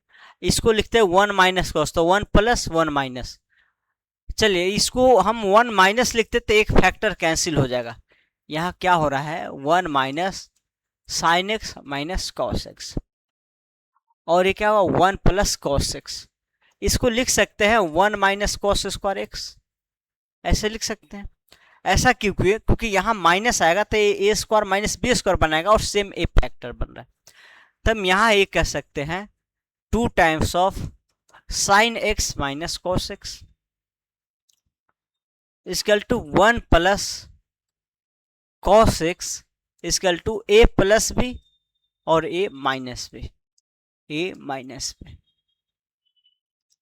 Speaker 1: इसको लिखते हैं 1 माइनस कॉस, तो 1 प्लस 1 माइनस। चलिए इसको हम 1 माइनस लिखते तो एक फैक्टर कैंसिल हो जाएगा। यहाँ क्या हो रहा है 1 minus sign x minus cos x, और ये क्या हुआ 1 प्लस कॉस एक्स। इसको लिख सकते हैं 1 माइनस कॉस स्क्वायर एक्स, ऐसे लिख सकते हैं। ऐसा क्यों किया, क्योंकि यहाँ माइनस आएगा तो ए स्क्वायर माइनस बी स्क्वायर बनाएगा और सेम ए फैक्टर बन रहा है। तब यहाँ ये कह सकते हैं 2 times of sine x minus cos x equal to 1 plus cos x equal to A plus B और A minus B, A minus B,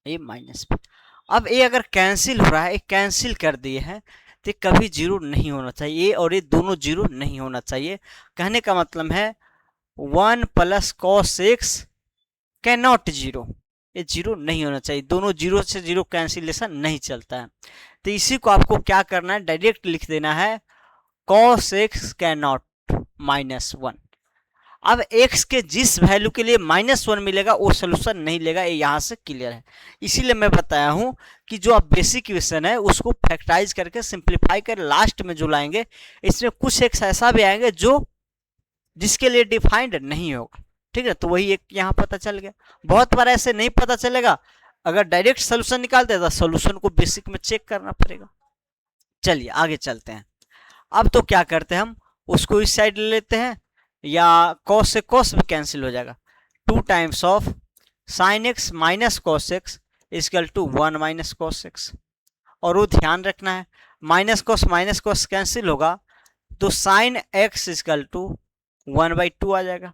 Speaker 1: A minus B. अब ए अगर कैंसिल हो रहा है, कैंसिल कर दिए हैं तो कभी जीरो नहीं होना चाहिए, ए और ए दोनों जीरो नहीं होना चाहिए। कहने का मतलब है 1 plus cos x can not zero, ये जीरो नहीं होना चाहिए, दोनों जीरो से जीरो कैंसिलेशन नहीं चलता है। तो इसी को आपको क्या करना है, डायरेक्ट लिख देना है cos x can not minus 1। अब x के जिस वैल्यू के लिए -1 मिलेगा वो सोल्यूशन नहीं लेगा, ये यहाँ से क्लियर है। इसीलिए मैं बताया हूँ कि जो आप बेसिक क्वेश्चन है उसको फैक्टराइज करके सिंप्लीफाई कर लास्ट में जो लाएंगे, इसमें कुछ x ऐसा भी आएंगे जो जिसके लिए डिफाइंड नहीं होगा, ठीक है। तो वही एक यहाँ पता चल गया। बहुत बार ऐसे नहीं पता चलेगा, अगर डायरेक्ट सोल्यूशन निकालते हैं तो सोल्यूशन को बेसिक में चेक करना पड़ेगा। चलिए आगे चलते हैं। अब तो क्या करते हैं, हम उसको इस साइड ले लेते हैं या कॉस से कॉस भी कैंसिल हो जाएगा। 2 times of sine x minus cos x equal to 1 minus cos x, और वो ध्यान रखना है माइनस कॉस कैंसिल होगा तो साइन एक्स इजकल टू 1/2 आ जाएगा।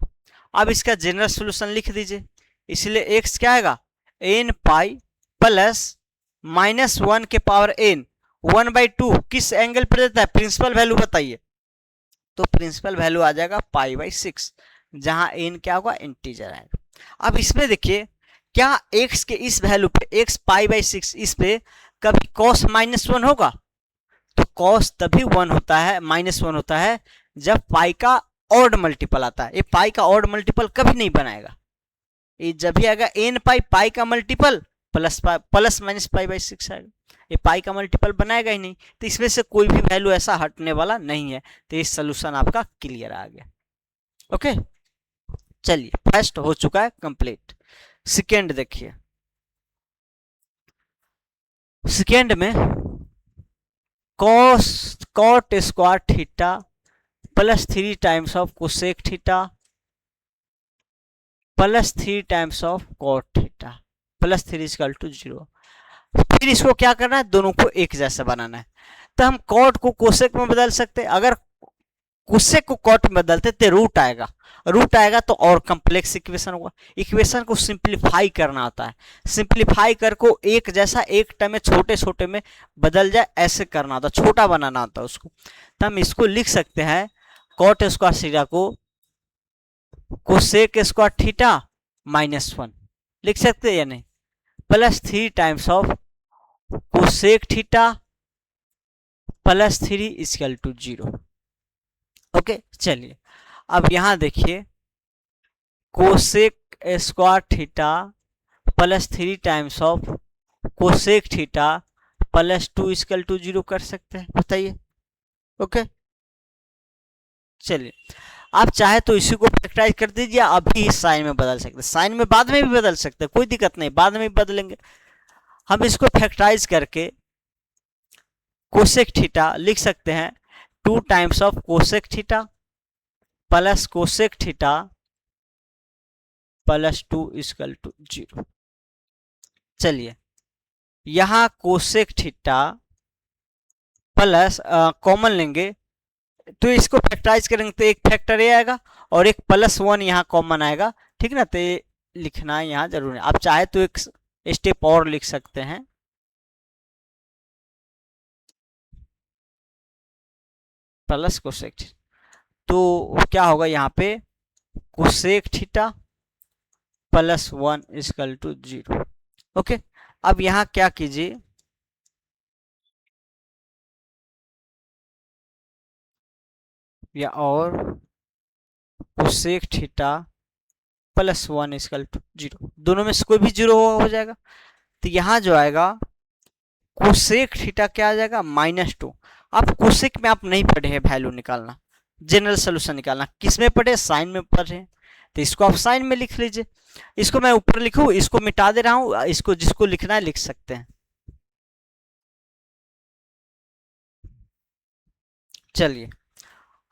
Speaker 1: अब इसका जनरल सोल्यूशन लिख दीजिए, इसलिए x क्या आएगा n पाई प्लस -1 के पावर n 1/2 किस एंगल पर देता है, प्रिंसिपल वैल्यू बताइए। तो प्रिंसिपल वैल्यू आ जाएगा π/6, जहां n क्या होगा इंटीजर आएगा। अब इसमें देखिए क्या x के इस वैल्यू पे x π/6 इस पे कभी cos -1 होगा, तो cos तभी 1 होता है -1 होता है जब पाई का ऑड मल्टीपल आता है। ये पाई का ऑड मल्टीपल कभी नहीं बनाएगा, ये जब भी आएगा n पाई का मल्टीपल प्लस -π/6 आएगा, ये पाई का मल्टीपल बनाएगा ही नहीं। तो इसमें से कोई भी वैल्यू ऐसा हटने वाला नहीं है, तो ये सोल्यूशन आपका क्लियर आ गया। ओके चलिए फर्स्ट हो चुका है कंप्लीट। सेकेंड देखिए, सेकेंड में cot square theta plus 3 times of cosec theta plus 3 times of cot theta plus 3 equal to 0। फिर इसको क्या करना है, दोनों को एक जैसा बनाना है। तो हम कॉट को कोसेक में बदल सकते हैं, अगर कोसेक को कॉट में बदलते तो रूट आएगा तो और कम्प्लेक्स इक्वेशन होगा। इक्वेशन को सिंप्लीफाई करना होता है, सिंप्लीफाई कर को एक जैसा एक टर्म में छोटे छोटे में बदल जाए ऐसे करना होता है, छोटा बनाना होता है उसको। तो हम इसको लिख सकते हैं कॉट स्क्वायर थीटा को कोसेक स्क्वायर थीटा -1 लिख सकते हैं या नहीं, plus 3 times of cosec theta plus 3 equal to 0। Okay चलिए अब यहां देखिए cosec square theta plus 3 times of cosec theta plus 2 equal to 0 कर सकते हैं, बताइए। ओके चलिए आप चाहे तो इसी को फैक्टराइज कर दीजिए, अभी साइन में बदल सकते हैं, साइन में बाद में भी बदल सकते हैं, कोई दिक्कत नहीं, बाद में भी बदलेंगे। हम इसको फैक्टराइज करके कोसेक थीटा लिख सकते हैं 2 times of cosec theta plus cosec theta plus 2 equal to 0। चलिए यहां कोसेक थीटा प्लस कॉमन लेंगे तो इसको फैक्टराइज करेंगे तो एक फैक्टर ए आएगा और एक +1 यहाँ कॉमन आएगा, ठीक ना। तो ये लिखना यहाँ जरूरी है। आप चाहे तो एक स्टेप और लिख सकते हैं, प्लस कोसेक। तो क्या होगा यहाँ पे cosec theta +1 equal to 0। Okay, अब यहाँ क्या कीजिए, या और कोसेक थीटा +1 इक्वल टू 0, दोनों में से कोई भी 0 हो जाएगा। तो यहाँ जो आएगा कोसेक थीटा क्या आ जाएगा -2। आप कोसेक में आप नहीं पढ़े हैं वैल्यू निकालना, जनरल सोल्यूशन निकालना, किस में पढ़े, साइन में पढ़े, तो इसको आप साइन में लिख लीजिए। इसको मैं ऊपर लिखूं, इसको मिटा दे रहा हूं, इसको जिसको लिखना है लिख सकते हैं। चलिए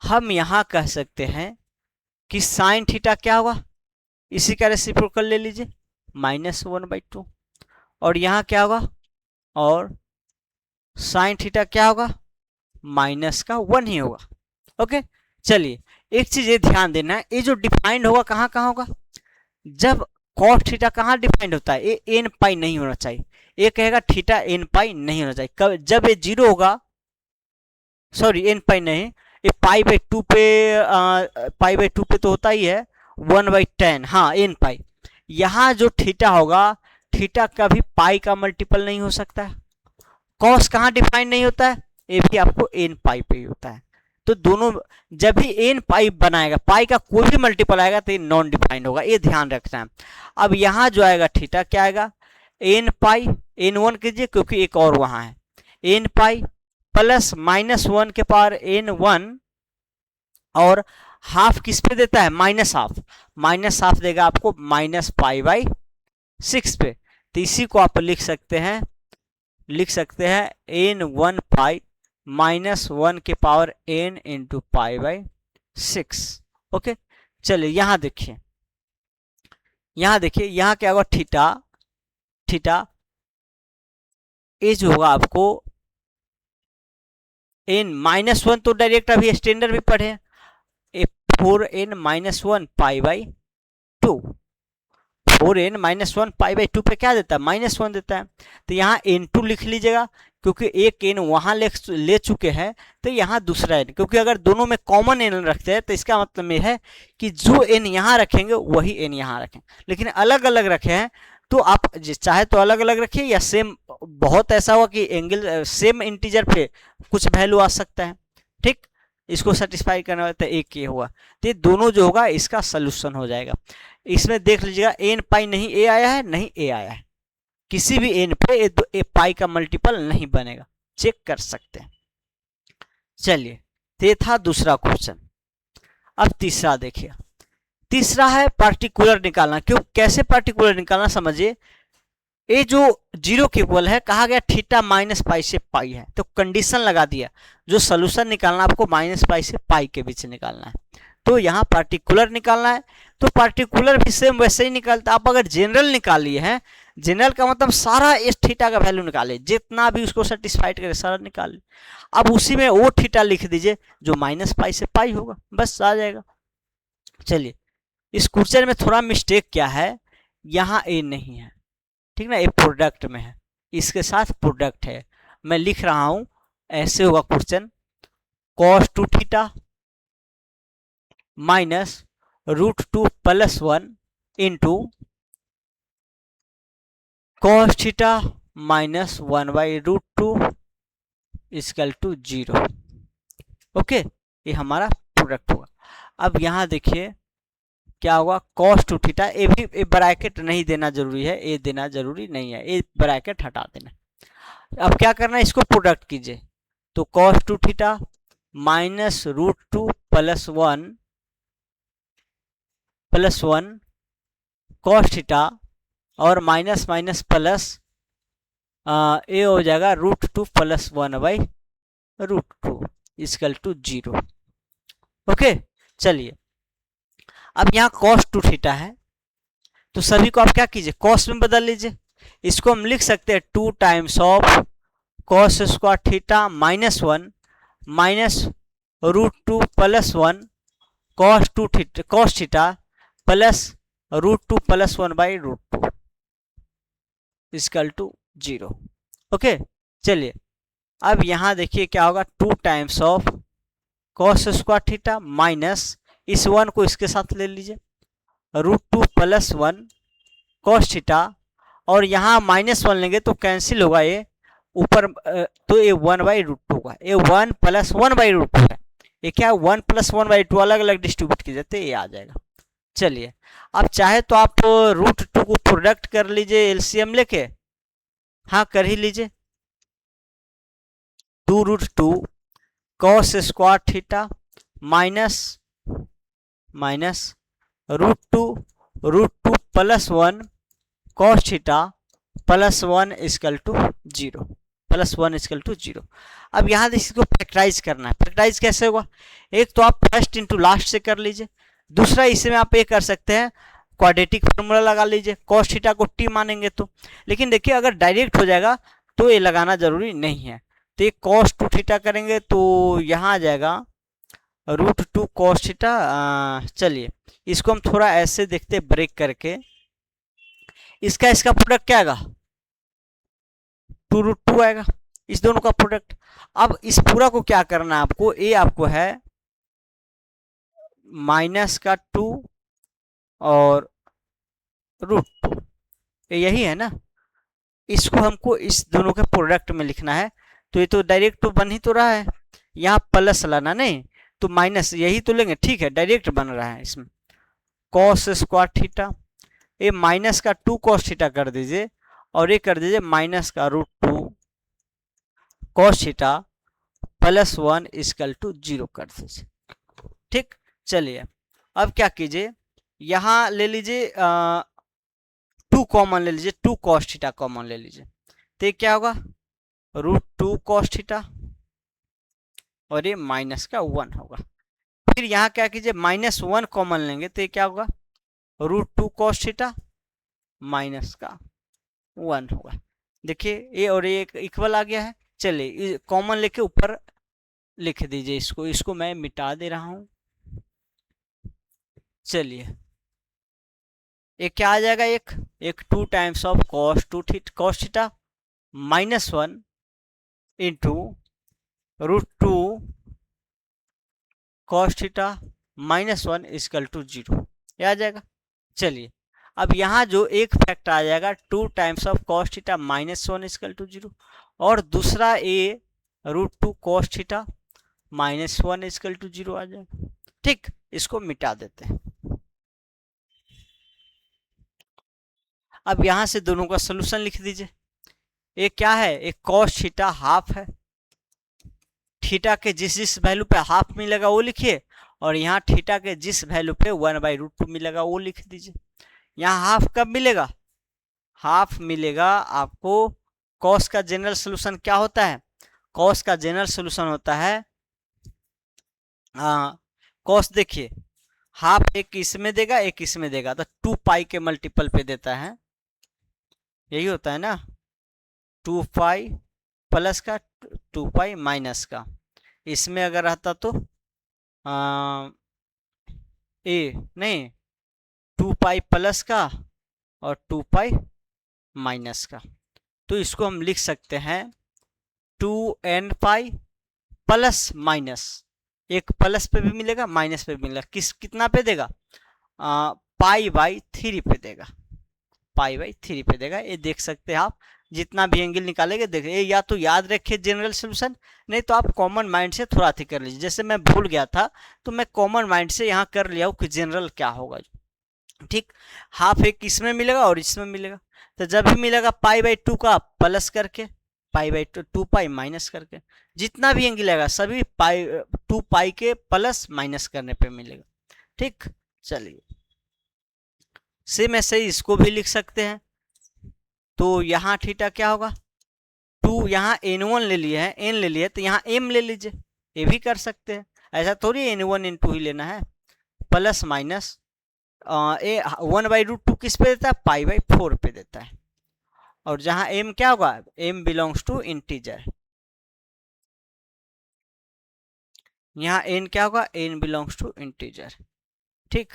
Speaker 1: हम यहां कह सकते हैं कि साइन थीटा क्या होगा, इसी का रेसिप्रोकल ले लीजिए -1/2, और यहां क्या होगा, और साइन थीटा क्या होगा, -1 ही होगा। ओके, चलिए एक चीज ये ध्यान देना है, ये जो डिफाइंड होगा कहाँ कहाँ होगा, जब कॉस थीटा कहाँ डिफाइंड होता है, ये एन पाई नहीं होना चाहिए, ये कहेगा थीटा एन पाई नहीं होना चाहिए। कब, जब ये 0 होगा, सॉरी एन पाई नहीं, ये π/2 पे π/2 पे तो होता ही है 1/10, हाँ एन पाई। यहाँ जो थीटा होगा, थीटा कभी पाई का मल्टीपल नहीं हो सकता है। कॉस कहाँ डिफाइन नहीं होता है, ये भी आपको एन पाई पे ही होता है। तो दोनों जब भी एन पाई बनाएगा, पाई का कोई भी मल्टीपल आएगा तो ये नॉन डिफाइंड होगा, ये ध्यान रखना है। अब यहाँ जो आएगा थीटा क्या आएगा, एन पाई, n1 कीजिए क्योंकि एक और वहां है, एन पाई प्लस -1 के पावर n1, और हाफ किस पे देता है, -हाफ देगा आपको -π/6 पे। तो इसी को आप लिख सकते हैं n1 पाई -1 के पावर n इंटू π/6। ओके, चलिए यहाँ देखिए, यहाँ क्या होगा, थीटा ये जो होगा आपको n -1, तो डायरेक्ट अभी स्टैंडर्ड भी पढ़े हैं, 4n -1 π/2, 4n -1 π/2 पे क्या देता है, -1 देता है। तो यहाँ n2 लिख लीजिएगा क्योंकि एक n वहां ले चुके हैं, तो यहाँ दूसरा n, क्योंकि अगर दोनों में कॉमन n रखते हैं तो इसका मतलब ये है कि जो n यहाँ रखेंगे वही n यहाँ रखेंगे, लेकिन अलग अलग रखे हैं तो आप चाहे तो अलग अलग रखिए या सेम, बहुत ऐसा हुआ कि एंगल सेम इंटीजर पे कुछ वैल्यू आ सकता है, ठीक, इसको सेटिस्फाई करने वाला तो एक ये हुआ। तो ये दोनों जो होगा इसका सोल्यूशन हो जाएगा। इसमें देख लीजिएगा एन पाई नहीं ए आया है, नहीं ए आया है, किसी भी एन पे ए पाई का मल्टीपल नहीं बनेगा, चेक कर सकते हैं। चलिए तो ये था दूसरा क्वेश्चन। अब तीसरा देखिए, तीसरा है पार्टिकुलर निकालना। क्यों, कैसे पार्टिकुलर निकालना समझिए, ये जो 0 के इक्वल है, कहा गया थीटा -π से पाई है, तो कंडीशन लगा दिया, जो सोल्यूशन निकालना आपको -π से पाई के बीच निकालना है। तो यहाँ पार्टिकुलर निकालना है, तो पार्टिकुलर भी सेम वैसे ही निकालता। आप अगर जनरल निकालिए हैं, जनरल का मतलब सारा इस थीटा का वैल्यू निकाले, जितना भी उसको सेटिस्फाइड करे सारा निकाल। अब उसी में वो थीटा लिख दीजिए जो -π से पाई होगा, बस आ जाएगा। चलिए इस क्वेश्चन में थोड़ा मिस्टेक क्या है, यहाँ ए नहीं है, ठीक ना, ये प्रोडक्ट में है, इसके साथ प्रोडक्ट है। मैं लिख रहा हूं, ऐसे होगा question, cos 2 theta -√2 + 1 into cos theta -1/√2 equal to 0। Okay, ये हमारा प्रोडक्ट होगा। अब यहाँ देखिए क्या होगा, cos 2 थीटा, ये भी ब्रैकेट नहीं देना जरूरी है, ये देना जरूरी नहीं है, ये ब्रैकेट हटा देना। अब क्या करना है, इसको प्रोडक्ट कीजिए, तो cos 2 थीटा -√2 + 1 cos थीटा, और माइनस माइनस प्लस ये हो जाएगा √2 + 1/√2 इक्वल टू 0। ओके, चलिए अब यहाँ cos 2 थीटा है, तो सभी को आप क्या कीजिए, cos में बदल लीजिए। इसको हम लिख सकते हैं 2 times of cos square theta minus 1 minus √2 plus 1 cos theta plus √2 plus 1 by √2 equal to 0। Okay, चलिए अब यहां देखिए क्या होगा, 2 times of cos square theta minus इस 1 को इसके साथ ले लीजिए √2 प्लस 1 cos थीटा, और यहाँ -1 लेंगे तो कैंसिल होगा ये ऊपर, तो ये 1 बाई √2 का, ये 1 प्लस 1 बाई √2 है। ये क्या 1 प्लस 1 बाई 2 अलग अलग डिस्ट्रीब्यूट किए जाते ये आ जाएगा। चलिए अब चाहे तो आप √2 को प्रोडक्ट कर लीजिए एलसीएम लेके, हाँ कर ही लीजिए। 2√2 cos square theta minus √2 plus 1 cos theta plus 1 equal to 0, plus 1 equal to 0। अब यहाँ इसको फैक्टराइज करना है। फैक्टराइज कैसे होगा, एक तो आप फर्स्ट इंटू लास्ट से कर लीजिए, दूसरा इसमें आप ये कर सकते हैं क्वाड्रेटिक फॉर्मूला लगा लीजिए, cos थीटा को t मानेंगे तो। लेकिन देखिए अगर डायरेक्ट हो जाएगा तो ये लगाना जरूरी नहीं है, तो ये cos 2 थीटा करेंगे तो यहाँ आ जाएगा √2 cos थीटा। चलिए इसको हम थोड़ा ऐसे देखते हैं ब्रेक करके, इसका प्रोडक्ट क्या आएगा, 2√2 आएगा, इस दोनों का प्रोडक्ट। अब इस पूरा को क्या करना है आपको, ये आपको है -2 और √2, यही है ना, इसको हमको इस दोनों के प्रोडक्ट में लिखना है। तो ये तो डायरेक्ट तो बन ही तो रहा है, यहाँ प्लस लाना नहीं तो माइनस, यही तो लेंगे, ठीक है डायरेक्ट बन रहा है इसमें cos स्क्वायर थीटा, ये माइनस का 2 cos थीटा कर दीजिए और ये कर दीजिए माइनस का √2 cos theta plus 1 equal to 0 कर दीजिए। ठीक, चलिए अब क्या कीजिए, यहाँ ले लीजिए 2 कॉमन ले लीजिए, 2 cos थीटा कॉमन ले लीजिए, तो ये क्या होगा √2 cos थीटा और ये माइनस का 1 होगा। फिर यहाँ क्या कीजिए -1 कॉमन लेंगे तो ये क्या होगा √2 cos थीटा माइनस का 1 होगा। देखिए ये और ये इक्वल आ गया है। चलिए कॉमन लेके ऊपर लिख दीजिए, इसको मैं मिटा दे रहा हूं। चलिए ये क्या आ जाएगा, एक 2 times of cos theta -1 into √2 cos theta -1 equal to 0, ये आ जाएगा। चलिए अब यहाँ जो एक फैक्टर आ जाएगा 2 times of cos theta -1 equal to 0, और दूसरा a √2 cos theta -1 equal to 0 आ जाएगा। ठीक, इसको मिटा देते हैं। अब यहाँ से दोनों का सोल्यूशन लिख दीजिए। एक क्या है, एक cos थीटा हाफ है, थीटा के जिस वैल्यू पे हाफ मिलेगा वो लिखिए, और यहाँ थीटा के जिस वैल्यू पे 1/√2 मिलेगा वो लिख दीजिए। यहाँ हाफ कब मिलेगा, हाफ मिलेगा आपको, cos का जनरल सोल्यूशन क्या होता है, cos का जनरल सोल्यूशन होता है cos, देखिए हाफ एक इसमें देगा एक इसमें देगा, तो 2 पाई के मल्टीपल पे देता है, यही होता है ना, 2 पाई प्लस का 2 पाई माइनस का, इसमें अगर रहता तो ए नहीं 2 पाई प्लस का और 2 पाई माइनस का, तो इसको हम लिख सकते हैं 2n पाई प्लस माइनस, एक प्लस पे भी मिलेगा माइनस पे भी मिलेगा, कितना पे देगा, π/3 पे देगा, π/3 पे देगा। ये देख सकते हैं आप, जितना भी एंगल निकालेंगे देखिए, या तो याद रखिए जनरल सोल्यूशन, नहीं तो आप कॉमन माइंड से थोड़ा थी कर लीजिए। जैसे मैं भूल गया था तो मैं कॉमन माइंड से यहाँ कर लिया हूँ कि जनरल क्या होगा। ठीक, हाफ एक इसमें मिलेगा और इसमें मिलेगा, तो जब भी मिलेगा π/2 का प्लस करके, π/2 2 पाई माइनस करके, जितना भी एंगल आएगा सभी 2 पाई के प्लस माइनस करने पे मिलेगा। ठीक, चलिए सेम ऐसे ही इसको भी लिख सकते हैं। तो यहाँ थीटा क्या होगा, 2 यहाँ n1 ले लिया है, n ले लिया, तो यहाँ m ले लीजिए, ये भी कर सकते हैं। ऐसा थोड़ी n1 n2 ही लेना है, प्लस माइनस ए 1/√2 किस पे देता है, π/4 पे देता है। और जहां m क्या होगा, m बिलोंग्स टू इंटीजर, यहाँ n क्या होगा, n बिलोंग्स टू इंटीजर। ठीक,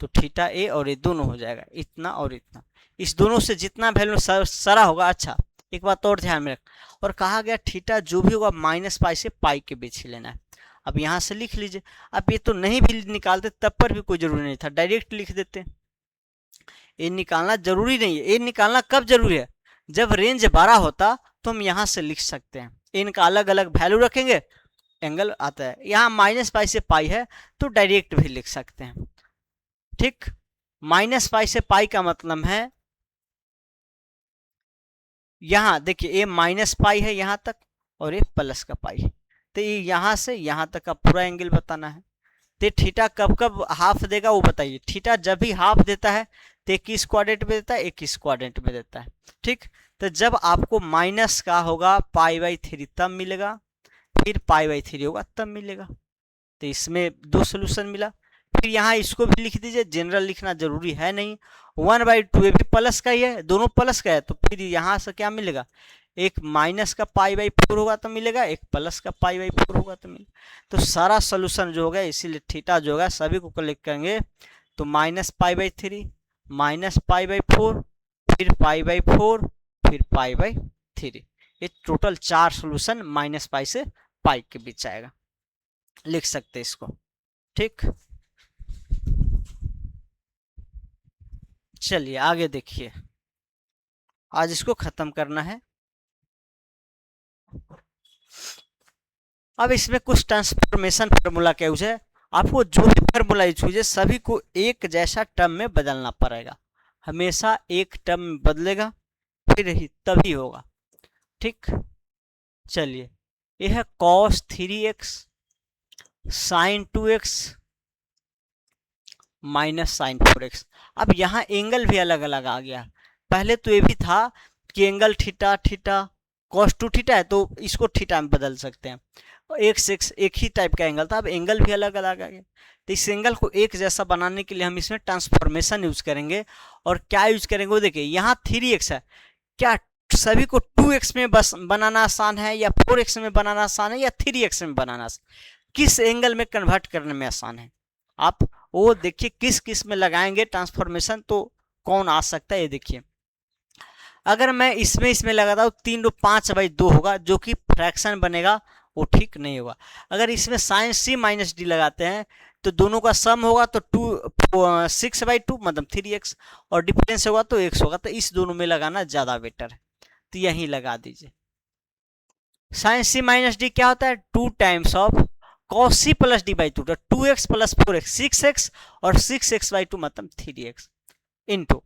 Speaker 1: तो थीटा ए और ये दोनों हो जाएगा, इतना और इतना, इस दोनों से जितना वैल्यू सारा होगा। अच्छा, एक बात और ध्यान में रख, और कहा गया थीटा जो भी होगा -π से पाई के बीच ही लेना है। अब यहाँ से लिख लीजिए, अब ये तो नहीं भी निकालते तब पर भी कोई जरूरी नहीं था, डायरेक्ट लिख देते। ये निकालना जरूरी नहीं है, ये निकालना कब जरूरी है, जब रेंज बड़ा होता तो हम यहाँ से लिख सकते हैं, इनका अलग अलग वैल्यू रखेंगे, एंगल आता है। यहाँ -π से पाई है तो डायरेक्ट भी लिख सकते हैं। ठीक, -π से पाई का मतलब है, यहाँ देखिए ये -π है यहाँ तक और ये प्लस का पाई है, तो ये यहाँ से यहाँ तक का पूरा एंगल बताना है। तो थीटा कब कब हाफ देगा वो बताइए। थीटा जब भी हाफ देता है तो एक किस क्वाड्रेंट में देता है, एक किस क्वाड्रेंट में देता है। ठीक, तो जब आपको माइनस का होगा π/3 तब मिलेगा, फिर π/3 होगा तब मिलेगा। तो इसमें दो सोल्यूशन मिला। फिर यहाँ इसको भी लिख दीजिए, जनरल लिखना जरूरी है नहीं, 1/2 ये भी प्लस का ही है, दोनों प्लस का है, तो फिर यहाँ से क्या मिलेगा, एक माइनस का π/4 होगा तो मिलेगा, एक प्लस का π/4 होगा तो मिलेगा। तो सारा सोल्यूशन जो होगा, इसीलिए थीटा जो होगा सभी को कलेक्ट करेंगे तो -π/3 -π/4 फिर π/4 फिर π/3, ये टोटल 4 सोल्यूशन -π से पाई के बीच आएगा, लिख सकते हैं इसको। ठीक, चलिए आगे देखिए, आज इसको खत्म करना है। अब इसमें कुछ ट्रांसफॉर्मेशन फार्मूला क्या यूज है, आपको जो भी फार्मूला यूज है सभी को एक जैसा टर्म में बदलना पड़ेगा, हमेशा एक टर्म में बदलेगा फिर ही तभी होगा। ठीक, चलिए यह है cos 3x sin 2x minus sign 4x। अब यहाँ एंगल भी अलग अलग आ गया, पहले तो ये भी था कि angle theta theta cos 2 theta है तो इसको थीटा में बदल सकते हैं, x एक ही टाइप का एंगल था, अब एंगल भी अलग अलग आ गया। तो इस एंगल को एक जैसा बनाने के लिए हम इसमें ट्रांसफॉर्मेशन यूज करेंगे। और क्या यूज करेंगे वो देखिए, यहाँ 3x है, क्या सभी को 2x में बस बनाना आसान है या 4x में बनाना आसान है या 3x में बनाना आसान, किस एंगल में कन्वर्ट करने में आसान है, आप वो देखिए किस किस में लगाएंगे ट्रांसफॉर्मेशन तो कौन आ सकता है। ये देखिए, अगर मैं इसमें लगाता हूँ 3/5/2 होगा जो कि फ्रैक्शन बनेगा, वो ठीक नहीं होगा। अगर इसमें साइन c माइनस डी लगाते हैं तो दोनों का सम होगा तो 6/2 मतलब 3x, और डिफरेंस होगा तो x होगा, तो इस दोनों में लगाना ज्यादा बेटर है, तो यहीं लगा दीजिए। साइन c माइनस डी क्या होता है, 2 times of cos c plus D by 2, 2x plus 4x 6x, और 6x/2 मतलब 3x इंटू,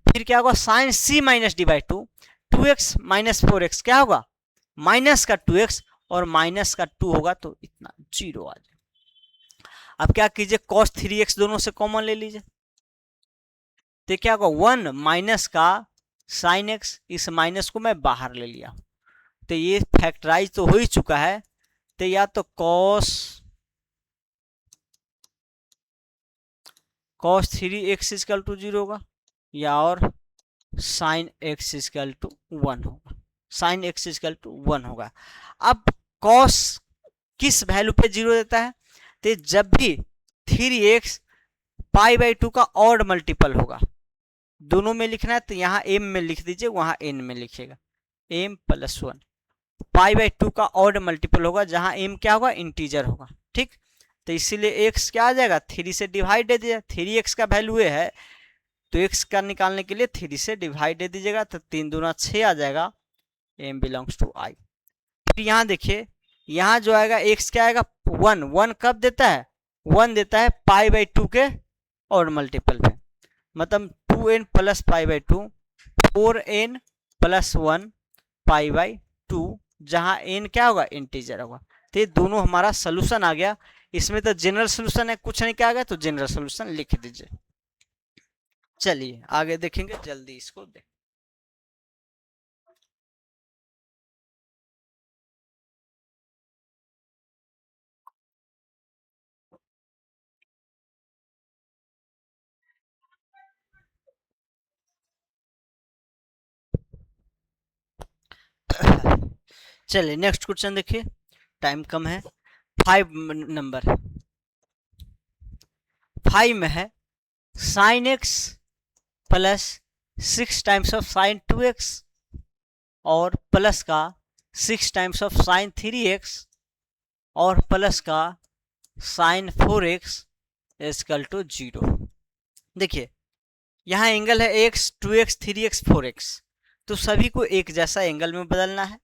Speaker 1: फिर क्या होगा sine c minus D by 2, 2x minus 4x क्या होगा माइनस का 2x, और माइनस का 2 होगा तो इतना 0 आ जाए। अब क्या कीजिए, cos 3x दोनों से कॉमन ले लीजिए, तो क्या होगा 1 माइनस का साइन x, इस माइनस को मैं बाहर ले लिया, तो ये फैक्टराइज तो हो ही चुका है, तो या तो cos 3x इक्वल टू 0 होगा, या और साइन x इक्वल टू 1 होगा, साइन x इक्वल टू 1 होगा। अब cos किस वैल्यू पे 0 देता है, तो जब भी 3x π/2 का ऑड मल्टीपल होगा, दोनों में लिखना है तो यहाँ m में लिख दीजिए, वहां n में लिखिएगा, m + 1 π/2 का ऑड मल्टीपल होगा, जहां m क्या होगा इंटीजर होगा। ठीक, तो इसीलिए x क्या आ जाएगा, 3 से डिवाइड दे दीजिए, 3x का वैल्यू है तो x का निकालने के लिए 3 से डिवाइड दे दीजिएगा, तो 3 दूना 6 आ जाएगा, m बिलोंग्स टू i। फिर यहाँ देखिए, यहाँ जो आएगा x क्या आएगा 1, 1 कब देता है, 1 देता है π/2 के और मल्टीपल पे, मतलब 2n प्लस π/2, 4n + 1 π/2, जहां n क्या होगा इंटीजर होगा। तो ये दोनों हमारा सोल्यूशन आ गया, इसमें तो जनरल सोल्यूशन है, कुछ नहीं क्या आ गया तो जनरल सोल्यूशन लिख दीजिए। चलिए आगे देखेंगे, जल्दी इसको देख चलिए नेक्स्ट क्वेश्चन देखिए, टाइम कम है। 5 नंबर 5 में है sine x plus 6 times of sign 2x और प्लस का 6 टाइम्स ऑफ साइन 3x और प्लस का साइन 4x इक्वल टू 0। देखिए यहाँ एंगल है x 2x 3x 4x, तो सभी को एक जैसा एंगल में बदलना है,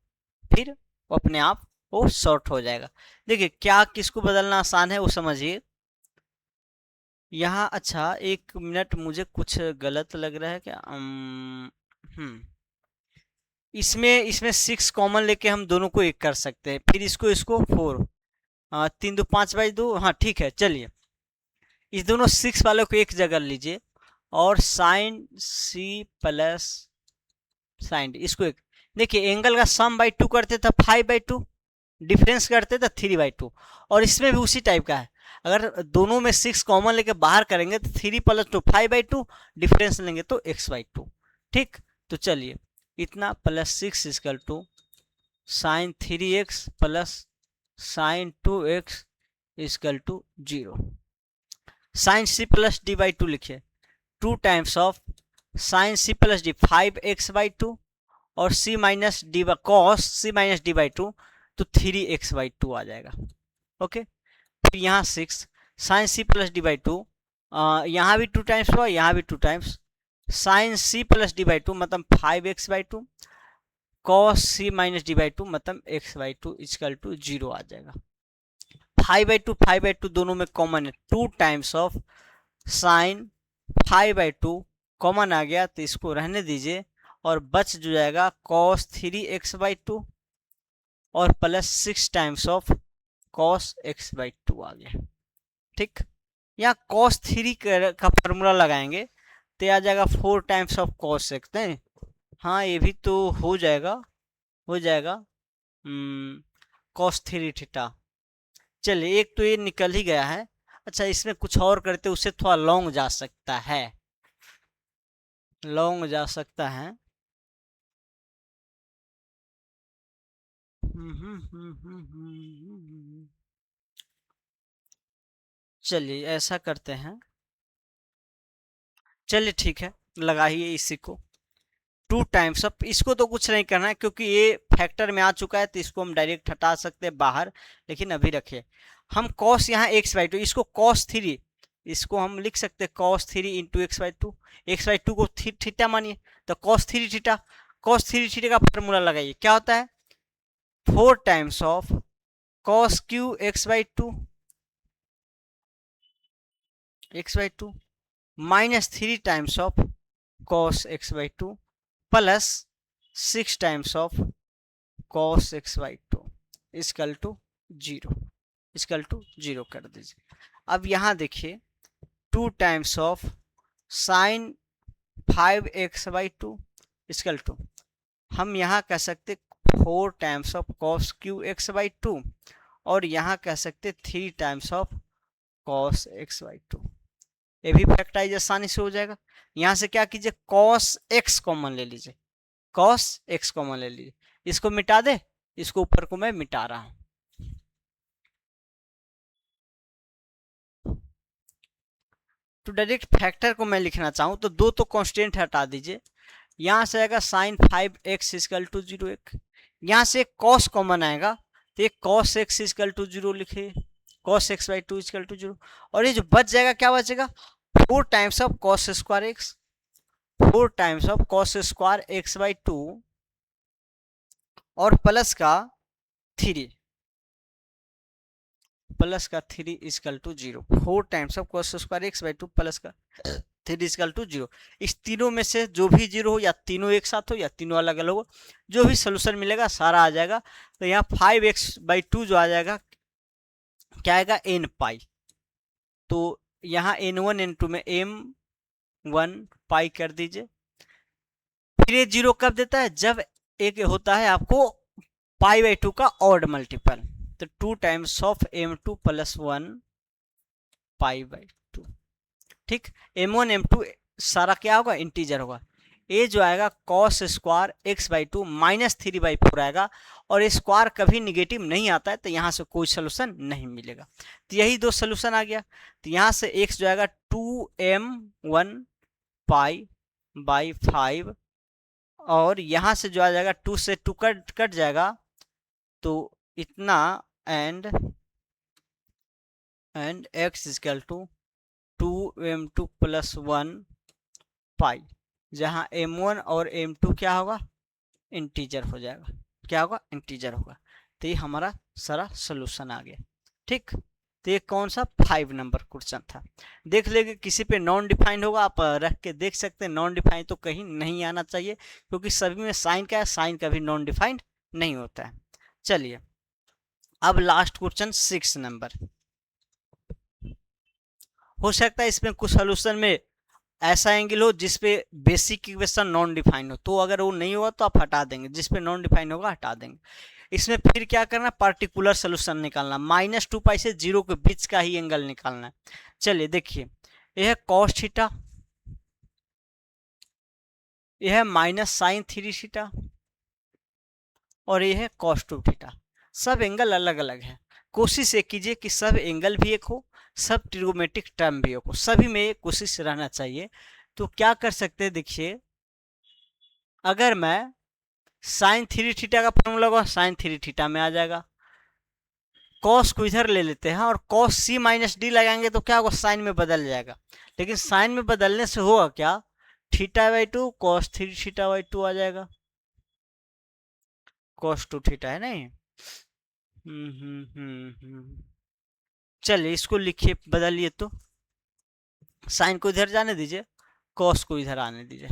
Speaker 1: फिर वो अपने आप वो शॉर्ट हो जाएगा। देखिए क्या किसको बदलना आसान है वो समझिए। यहाँ अच्छा एक मिनट, मुझे कुछ गलत लग रहा है क्या। इसमें 6 कॉमन लेके हम दोनों को एक कर सकते हैं, फिर इसको 4 3 2 5/2। हाँ ठीक है, चलिए इस दोनों 6 वालों को एक जगह लीजिए और sine c plus sine D इसको एक। देखिए एंगल का सम बाई 2 करते तो 5/2, डिफरेंस करते तो 3/2, और इसमें भी उसी टाइप का है। अगर दोनों में 6 कॉमन लेके बाहर करेंगे तो 3 + 2 5/2, डिफरेंस लेंगे तो x/2। ठीक, तो चलिए इतना plus 6 equal to sine 3x plus sine 2x equal to 0। Sine c plus d/2 लिखिए, 2 times of sine c plus d 5x/2 और c minus D cos c minus d/2 तो 3x/2 आ जाएगा। ओके, फिर यहाँ 6 साइन c प्लस d/2, यहाँ भी 2 times हुआ, यहाँ भी 2 times sign c plus d/2 मतलब 5x/2 cos c minus d/2 मतलब x/2 इक्वल टू 0 आ जाएगा। 5/2 दोनों में कॉमन है, 2 टाइम्स ऑफ साइन 5/2 कॉमन आ गया तो इसको रहने दीजिए और बच जो जाएगा कॉस 3x/2 और plus 6 times of cos x/2 आ गया। ठीक, यहाँ कॉस 3 का फॉर्मूला लगाएंगे तो आ जाएगा 4 टाइम्स ऑफ कॉस x। नहीं, हाँ ये भी तो हो जाएगा कॉस 3 थीटा। चलिए एक तो ये निकल ही गया है। अच्छा इसमें कुछ और करते, उससे थोड़ा लॉन्ग जा सकता है, चलिए ऐसा करते हैं, चलिए ठीक है लगाइए इसी को। 2 टाइम्स ऑफ, इसको तो कुछ नहीं करना है क्योंकि ये फैक्टर में आ चुका है, तो इसको हम डायरेक्ट हटा सकते हैं बाहर, लेकिन अभी रखिए हम कॉस यहाँ x/2, इसको कॉस 3, इसको हम लिख सकते हैं कॉस 3 इंटू x/2, x/2 को थीटा मानिए तो कॉस 3 थीटा। कॉस 3 थीटा का फॉर्मूला लगाइए, क्या होता है 4 times of cos Q x/2 minus 3 times of cos x/2 plus 6 times of cos x/2 equal to 0 कर दीजिए। अब यहाँ देखिए 2 times of sine 5x/2 equal to, हम यहाँ कह सकते 4 times of cos Q x/2 और यहाँ कह सकते 3 टाइम्स ऑफ कॉस x/2। ये भी फैक्टराइज आसानी से हो जाएगा। यहाँ से क्या कीजिए कॉस x कॉमन ले लीजिए, इसको मिटा दे, इसको ऊपर को मैं मिटा रहा हूं। तो डायरेक्ट फैक्टर को मैं लिखना चाहूं तो 2 तो कांस्टेंट हटा दीजिए, यहां से आएगा साइन 5x इक्वल टू 0 एक, यहां से कॉस कॉमन आएगा तो एक कॉस x इक्वल टू 0 लिखिए, कॉस x/2 इक्वल टू 0, और ये जो बच जाएगा क्या बचेगा 4 times of cos square x, 4 times of cos square x/2 और प्लस का 3 equal to 0, 4 times of cos square x/2 plus का 3 इक्वल टू 0। इस तीनों में से जो भी 0 हो, या तीनों एक साथ हो या तीनों अलग अलग हो, जो भी सोल्यूशन मिलेगा सारा आ जाएगा। तो यहाँ 5x/2 जो आ जाएगा क्या आएगा n पाई, तो यहाँ n1 n2 में m1 पाई कर दीजिए। फिर ये 0 कब देता है, जब एक होता है आपको π/2 का ऑड मल्टीपल, तो 2 टाइम्स ऑफ m2 प्लस 1 π/2। ठीक, m1 m2 सारा क्या होगा इंटीजर होगा, ये जो आएगा कॉस स्क्वायर x/2 माइनस 3/4 आएगा, और स्क्वायर कभी निगेटिव नहीं आता है, तो यहाँ से कोई सोल्यूशन नहीं मिलेगा। तो यही दो सोल्यूशन आ गया। तो यहाँ से x जो आएगा 2m1 पाई बाई 5, और यहाँ से जो आ जाएगा 2 से 2 कट जाएगा, तो इतना, and x equal to 2m2 plus 1 pi, जहाँ m1 और m2 क्या होगा, इंटीजर हो जाएगा। क्या होगा, इंटीजर होगा। तो ये हमारा सारा सोल्यूशन आ गया। ठीक, तो ये कौन सा 5 नंबर क्वेश्चन था। देख लेंगे किसी पे नॉन डिफाइंड होगा, आप रख के देख सकते हैं। नॉन डिफाइंड तो कहीं नहीं आना चाहिए, क्योंकि सभी में साइन क्या है, साइन कभी नॉन डिफाइंड नहीं होता है। चलिए अब लास्ट क्वेश्चन 6 नंबर। हो सकता है इसमें कुछ सोल्यूशन में ऐसा एंगल हो जिसपे बेसिक इक्वेशन नॉन डिफाइंड हो, तो अगर वो नहीं होगा तो आप हटा देंगे, जिसपे नॉन डिफाइंड होगा हटा देंगे। इसमें फिर क्या करना, पार्टिकुलर सोल्यूशन निकालना, -2 पाई से 0 के बीच का ही एंगल निकालना है। चलिए देखिए, यह है cos थीटा, यह है -sin3 थीटा, और यह है cos 2 थीटा। सब एंगल अलग अलग है। कोशिश ये कीजिए कि सब एंगल भी एक हो, सब ट्रिगोमेट्रिक टर्म भी हो, सभी में कोशिश रहना चाहिए। तो क्या कर सकते हैं, देखिए अगर मैं sin3 थीटा का फॉर्मूला लगा, sin3 थीटा में आ जाएगा। cos को इधर ले लेते हैं और cos c माइनस डी लगाएंगे तो क्या होगा, साइन में बदल जाएगा। लेकिन साइन में बदलने से होगा क्या, θ/2 cos 3 θ/2 आ जाएगा। cos 2 थीटा है नहीं। चलिए इसको लिखिए, बदलिए, तो साइन को इधर जाने दीजिए, cos को इधर आने दीजिए,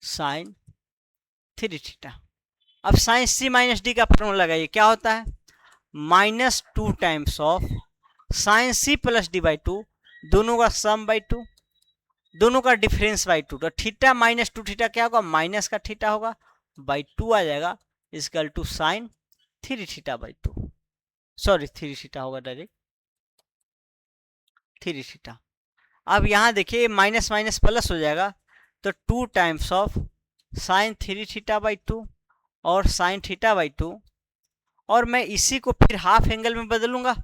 Speaker 1: sin 3 थीटा। अब साइन c माइनस डी का फॉर्मूला लगाइए, क्या होता है, -2 times of sine c plus D by 2, दोनों का सम बाई 2, दोनों का डिफरेंस बाई 2, तो थीटा -2 थीटा क्या होगा, माइनस का थीटा होगा, बाई 2 आ जाएगा, equal to sine 3 theta by 2, sorry 3 theta होगा डायरेक्ट, 3 थीटा। अब यहाँ देखिए माइनस माइनस प्लस हो जाएगा, तो 2 times of sine 3 theta by 2 और साइन थीटा बाई 2, और मैं इसी को फिर हाफ एंगल में बदलूंगा,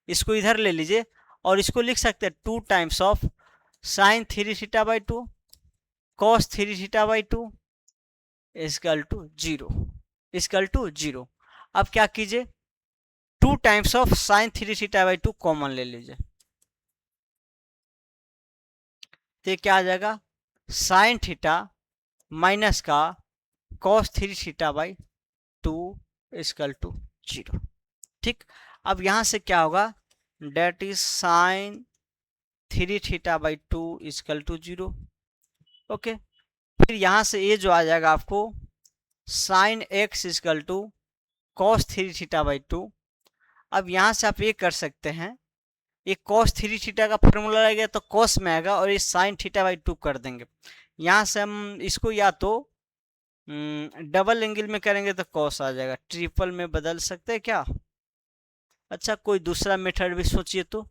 Speaker 1: इसको इधर ले लीजिए और इसको लिख सकते हैं 2 times of sine 3 theta by 2 cos 3 theta by 2 equal to 0, equal to 0। अब क्या कीजिए, 2 times of sine 3 theta by 2 common ले लीजिए, तो क्या आ जाएगा, साइन थीटा माइनस का cos 3 theta by 2 equal to 0। ठीक, अब यहां से क्या होगा, that is sine 3 theta by 2 equal to 0। Okay, फिर यहां से ये जो आ जाएगा आपको sine x equal to cos 3 theta by 2। अब यहां से आप ये कर सकते हैं, ये cos 3 थीटा का फॉर्मूला लगेगा तो cos में आएगा, और ये sin थीटा बाई 2 कर देंगे। यहाँ से हम इसको या तो डबल एंगल में करेंगे तो cos आ जाएगा, ट्रिपल में बदल सकते हैं क्या। अच्छा, कोई दूसरा मेथड भी सोचिए, तो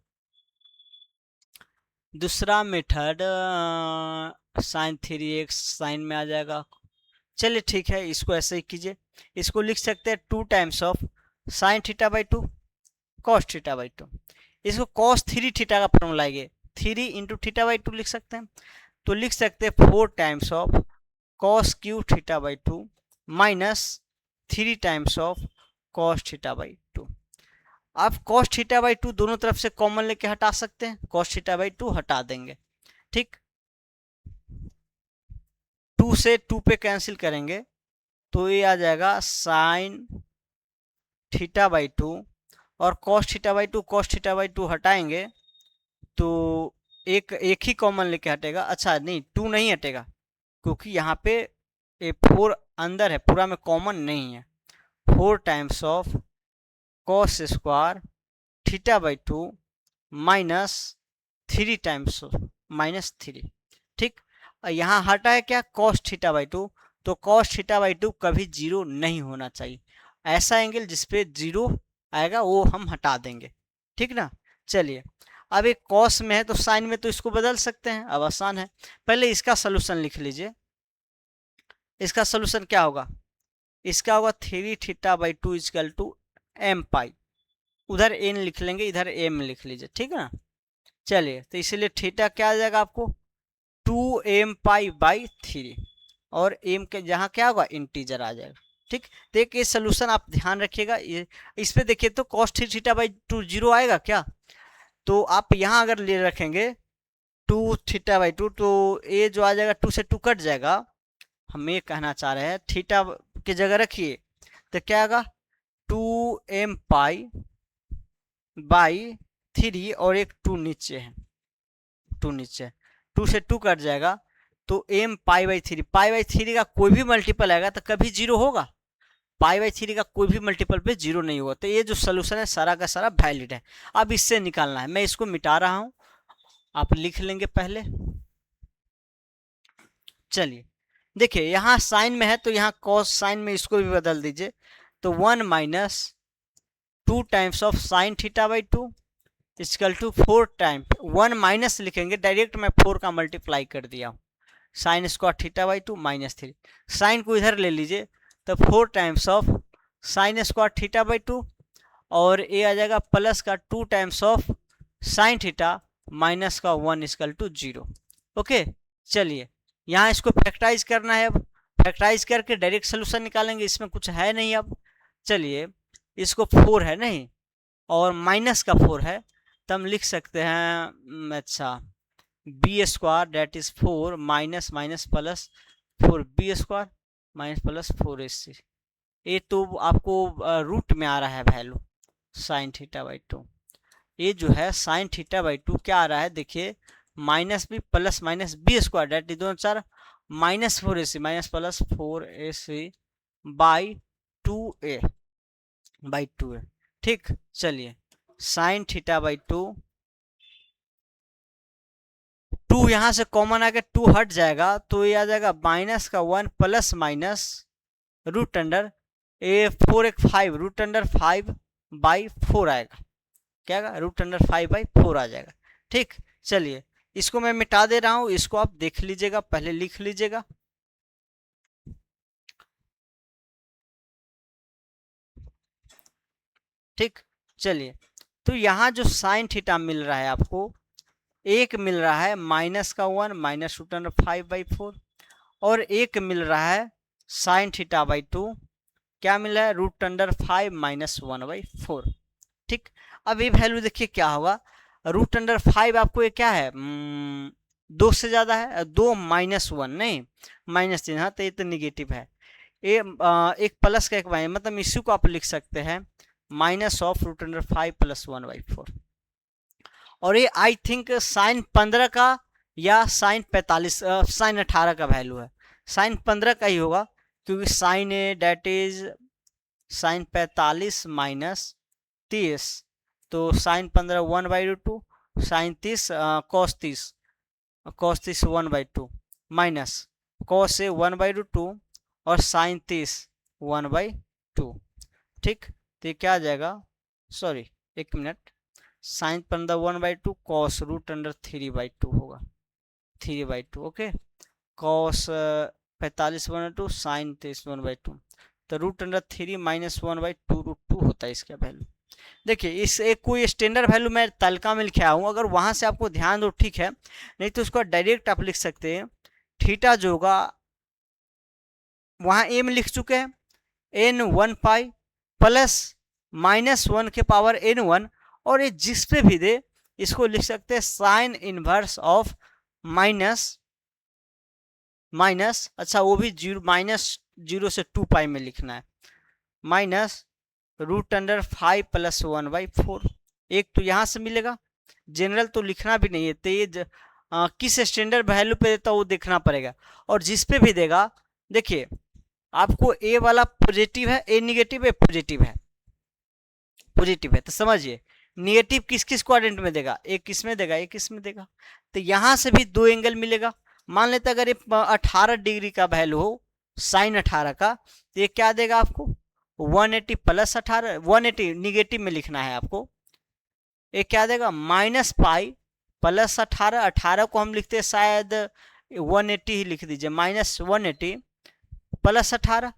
Speaker 1: दूसरा मेथड sin 3x साइन में आ जाएगा। चलिए ठीक है, इसको ऐसे ही कीजिए, इसको लिख सकते हैं 2 times of sine theta by 2 cos theta by 2, इसको cos 3 थीटा का फॉर्मूला लाएंगे, 3 इंटू थीटा बाई 2 लिख सकते हैं, तो लिख सकते हैं 4 times of cos Q theta by 2 minus 3 times of cos theta by 2। आप cos थीटा बाई 2 दोनों तरफ से कॉमन लेके हटा सकते हैं, cos थीटा बाई 2 हटा देंगे। ठीक, 2 से 2 पे कैंसिल करेंगे तो ये आ जाएगा साइन थीटा बाई 2, और cos theta by 2 cos theta by 2 हटाएंगे तो एक ही कॉमन लेके हटेगा। अच्छा नहीं, 2 नहीं हटेगा, क्योंकि यहाँ पे 4 अंदर है, पूरा में कॉमन नहीं है। 4 times of cos square theta by 2 minus 3 times minus 3। ठीक, यहाँ हटा है क्या, cos थीटा बाई 2, तो cos थीटा बाई 2 कभी 0 नहीं होना चाहिए। ऐसा एंगल जिसपे 0 आएगा वो हम हटा देंगे। ठीक ना, चलिए अब एक cos में है तो साइन में तो इसको बदल सकते हैं, अब आसान है। पहले इसका सोल्यूशन लिख लीजिए, इसका सोल्यूशन क्या होगा, इसका होगा 3 theta by 2 equal to m pi, उधर एन लिख लेंगे, इधर एम लिख लीजिए, ठीक है ना। चलिए, तो इसीलिए थीटा क्या आ जाएगा आपको 2 एम पाई बाई 3, और एम के जहाँ क्या होगा इंटीजर आ जाएगा, ठीक। देखिए सोल्यूशन आप ध्यान रखिएगा, ये इस पे देखिए तो cos 3 थीटा बाई 2 जीरो आएगा क्या, तो आप यहाँ अगर ले रखेंगे 2 थीटा बाई 2 तो ये जो आ जाएगा 2 से 2 कट जाएगा। हम ये कहना चाह रहे हैं थीटा की जगह रखिए तो क्या आएगा 2 एम पाई बाई 3, और एक 2 नीचे है, 2 नीचे, 2 से 2 कट जाएगा तो M pi by 3, pi by 3 का कोई भी मल्टीपल आएगा तो कभी जीरो होगा, पाई बाई 3 का कोई भी मल्टीपल पे जीरो नहीं होगा। तो ये जो सोल्यूशन है सारा का सारा वैलिड है। अब इससे निकालना है, मैं इसको मिटा रहा हूं, आप लिख लेंगे पहले। चलिए देखिए यहाँ साइन में है तो यहाँ कॉस साइन में इसको भी बदल दीजिए, तो 1 minus 2 times of sine theta by 2 equal to 4 time, 1 minus लिखेंगे, डायरेक्ट मैं 4 का मल्टीप्लाई कर दिया हूँ, sine square theta by 2 minus 3, sine को इधर ले लीजिए तो 4 times of sine square theta by 2, और ये आ जाएगा प्लस का 2 times of sine theta minus का 1 इक्वल टू 0। ओके, चलिए यहाँ इसको फैक्टराइज करना है, अब फैक्टराइज करके डायरेक्ट सोल्यूशन निकालेंगे, इसमें कुछ है नहीं। अब चलिए इसको 4 है नहीं और माइनस का 4 है, तो हम लिख सकते हैं अच्छा B square that is 4 minus minus plus 4 B square minus plus 4 AC, ये तो आपको रूट में आ रहा है वैल्यू साइन थीटा बाई 2, ये जो है साइन थीटा बाई 2 क्या आ रहा है देखिए minus B plus minus B square that is 4 minus 4 AC minus plus 4 AC by 2A by 2A, ठीक। चलिए साइन थीटा बाई 2 यहाँ से कॉमन आके 2 हट जाएगा तो ये आ जाएगा माइनस का 1 प्लस माइनस रूट अंडर ए 4 एक 5 रूट अंडर 5 बाई 4 आएगा, क्या आएगा रूट अंडर 5 बाई 4 आ जाएगा, ठीक। चलिए इसको मैं मिटा दे रहा हूं, इसको आप देख लीजिएगा, पहले लिख लीजिएगा। ठीक, चलिए तो यहाँ जो साइन थीटा मिल रहा है आपको, एक मिल रहा है माइनस का 1 माइनस रूट अंडर 5 बाई 4, और एक मिल रहा है साइन थीटा बाई 2, क्या मिल रहा है रूट अंडर 5 माइनस 1 बाई 4, ठीक। अब ये वैल्यू देखिए क्या होगा, रूट अंडर 5 आपको ये क्या है 2 से ज़्यादा है, 2 माइनस 1 नहीं माइनस 3, हाँ तो ये तो निगेटिव है, ये एक प्लस का एक माइनस, मतलब इसी को आप लिख सकते हैं minus of root under 5 plus 1 by 4, और ये आई थिंक साइन 15 का या साइन 45 साइन 18 का वैल्यू है, साइन 15 का ही होगा क्योंकि sine A that is sine 45 minus 30, तो sine 15 1 by 2, sine 30 cos 30 1 by 2 minus cos A 1 by 2 और साइन 30 1 बाई 2, ठीक। तो ये क्या आ जाएगा, सॉरी एक minute, sine 15 1 by 2 cos root under 3 by 2 होगा, 3 by 2, okay. Cos 45 1 2 sine 30 1 by 2, तो root under 3 minus 1 by 2 root 2 होता है इसका वैल्यू। देखिए इस एक कोई स्टैंडर्ड वैल्यू मैं तलका में लिखा हूँ, अगर वहाँ से आपको ध्यान दो ठीक है, नहीं तो उसको डायरेक्ट आप लिख सकते हैं, थीटा जो होगा वहाँ ए में लिख चुके हैं एन 1 पाई प्लस माइनस 1 के पावर एन 1, और ये जिस पे भी दे इसको लिख सकते हैं साइन इनवर्स ऑफ माइनस अच्छा वो भी जीरो माइनस 0 से 2 पाई में लिखना है, minus root under 5 plus 1 by 4, एक तो यहाँ से मिलेगा, जनरल तो लिखना भी नहीं है, तो ये किस स्टैंडर्ड वैल्यू पे देता वो देखना पड़ेगा, और जिस पे भी देगा देखिए आपको ए वाला पॉजिटिव है, ए निगेटिव है, पॉजिटिव है, तो समझिए निगेटिव किस किस क्वाड्रेंट में देगा, एक किस में देगा, एक किस में देगा, तो यहाँ से भी 2 एंगल मिलेगा। मान लेते अगर ये 18 डिग्री का वैल्यू हो साइन 18 का, तो ये क्या देगा आपको 180 प्लस 18, 180 निगेटिव में लिखना है आपको, ये क्या देगा माइनस पाई प्लस 18, 18 को हम लिखते हैं शायद 180 ही लिख दीजिए, माइनस 180 प्लस 18,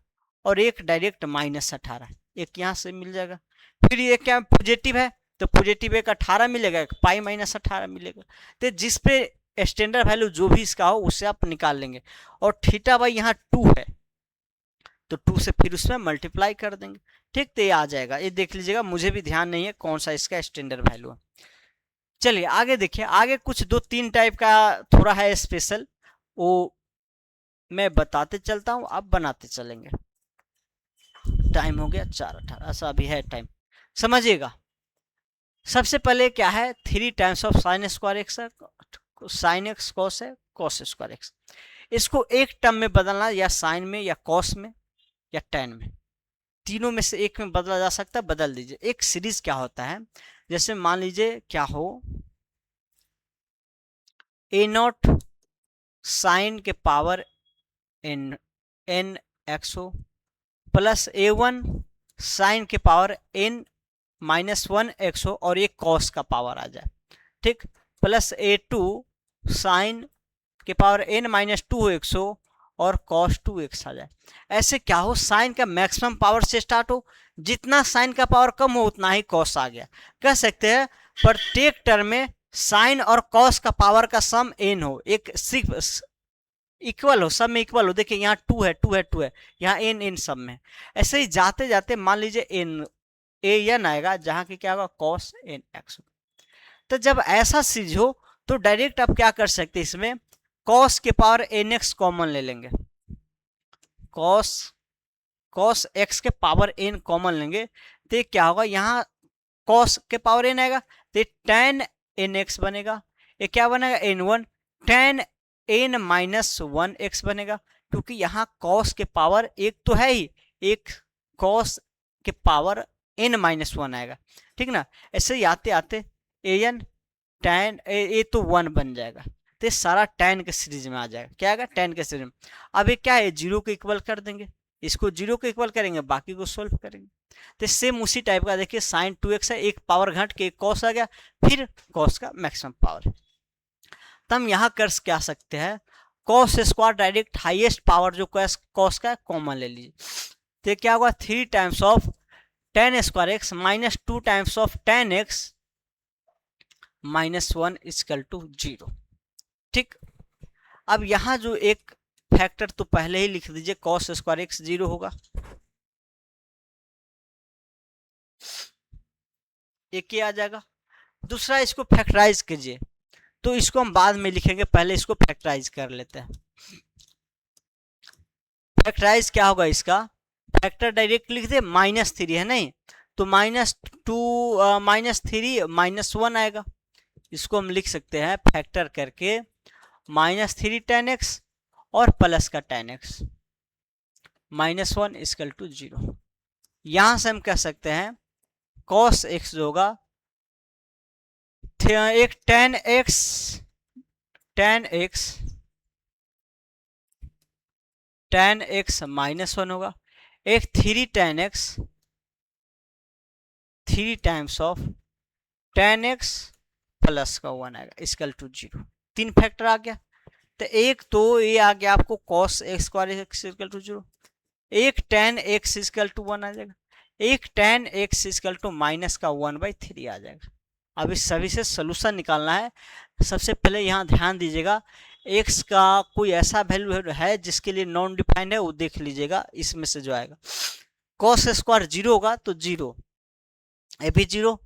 Speaker 1: और एक डायरेक्ट -18, एक यहाँ से मिल जाएगा। फिर ये क्या पॉजिटिव है तो पॉजिटिव एक 18 मिलेगा, एक पाई -18 मिलेगा। तो जिस पे स्टैंडर्ड वैल्यू जो भी इसका हो उससे आप निकाल लेंगे। और थीटा बाई यहाँ 2 है तो 2 से फिर उसमें मल्टीप्लाई कर देंगे। ठीक, तो ये आ जाएगा। ये देख लीजिएगा, मुझे भी ध्यान नहीं है कौन सा इसका स्टैंडर्ड वैल्यू है। चलिए आगे देखिए, आगे कुछ 2-3 टाइप का थोड़ा है स्पेशल, वो मैं बताते चलता हूँ, आप बनाते चलेंगे। टाइम हो गया 4:18, ऐसा अभी है टाइम, समझिएगा। सबसे पहले क्या है, 3 times of sine square x है, साइन एक्स कॉस है, कॉस स्क्वायर एक्स। इसको एक टर्म में बदलना, या साइन में या कॉस में या टेन में, तीनों में से एक में बदला जा सकता है, बदल दीजिए। एक सीरीज क्या होता है, जैसे मान लीजिए क्या हो, a0 साइन के पावर n x हो, प्लस a1 साइन के पावर n-1 x हो, और ये कॉस का पावर आ जाए। ठीक, प्लस a2 साइन के पावर n-2 x हो और cos 2x आ जाए। ऐसे क्या हो, साइन का मैक्सिमम पावर से स्टार्ट हो, जितना साइन का पावर कम हो उतना ही कॉस आ गया। कह सकते हैं प्रत्येक टर्म में साइन और कॉस का पावर का सम n हो, एक सिर्फ इक्वल हो, सब में इक्वल हो। देखिए यहाँ 2 है, 2 है, 2 है, यहाँ n सब में। ऐसे ही जाते जाते मान लीजिए n आएगा, जहां की क्या होगा, cos nx। तो जब ऐसा चीज हो तो डायरेक्ट आप क्या कर सकते हैं, इसमें cos के पावर nx कॉमन ले लेंगे, cos x के पावर n कॉमन लेंगे, तो क्या होगा, यहाँ cos के पावर n आएगा तो tan nx बनेगा। ये क्या बनेगा, n1 tan n-1 x बनेगा, क्योंकि यहाँ cos के पावर एक तो है ही, एक cos के पावर n-1 आएगा। ठीक ना, ऐसे ही आते आते an tan ए तो 1 बन जाएगा, तो ये सारा tan के सीरीज में आ जाएगा। क्या आएगा, tan के सीरीज में। अब ये क्या है, 0 को इक्वल कर देंगे, इसको 0 को इक्वल करेंगे, बाकी को सोल्व करेंगे। तो सेम उसी टाइप का देखिए, साइन 2x है, एक पावर घट के कॉस आ गया, फिर कॉस का मैक्सिमम पावर। तो हम यहाँ कर क्या सकते हैं, cos square direct highest power जो कॉस का कॉमन ले लीजिए। तो क्या होगा, 3 times of tan square X minus 2 times of tan x -1 equal to 0। ठीक, अब यहाँ जो एक फैक्टर तो पहले ही लिख दीजिए, cos स्क्वायर एक्स 0 होगा, एक ही आ जाएगा। दूसरा, इसको फैक्टराइज कीजिए, तो इसको हम बाद में लिखेंगे, पहले इसको फैक्टराइज कर लेते हैं। फैक्टराइज क्या होगा इसका, फैक्टर डायरेक्ट लिख दे, -3 है नहीं, तो -3 -1 आएगा। इसको हम लिख सकते हैं फैक्टर करके -3 tan x और प्लस का tan x -1 इक्वल टू 0। यहां से हम कह सकते हैं cos x जो होगा, एक tan x -1 होगा, एक 3 tan x 3 times of tan x plus का 1 आएगा इक्वल टू 0। 3 फैक्टर आ गया। तो एक तो ये आ गया आपको cos x square X equal to 0, एक tan x इक्वल टू 1 आ जाएगा, एक tan x equal to minus का 1/3 आ जाएगा। अब इस सभी से सोल्यूशन निकालना है। सबसे पहले यहाँ ध्यान दीजिएगा, x का कोई ऐसा वैल्यू है जिसके लिए नॉन डिफाइंड है, वो देख लीजिएगा, इसमें से जो आएगा। cos स्क्वायर 0 होगा तो 0, ये भी 0,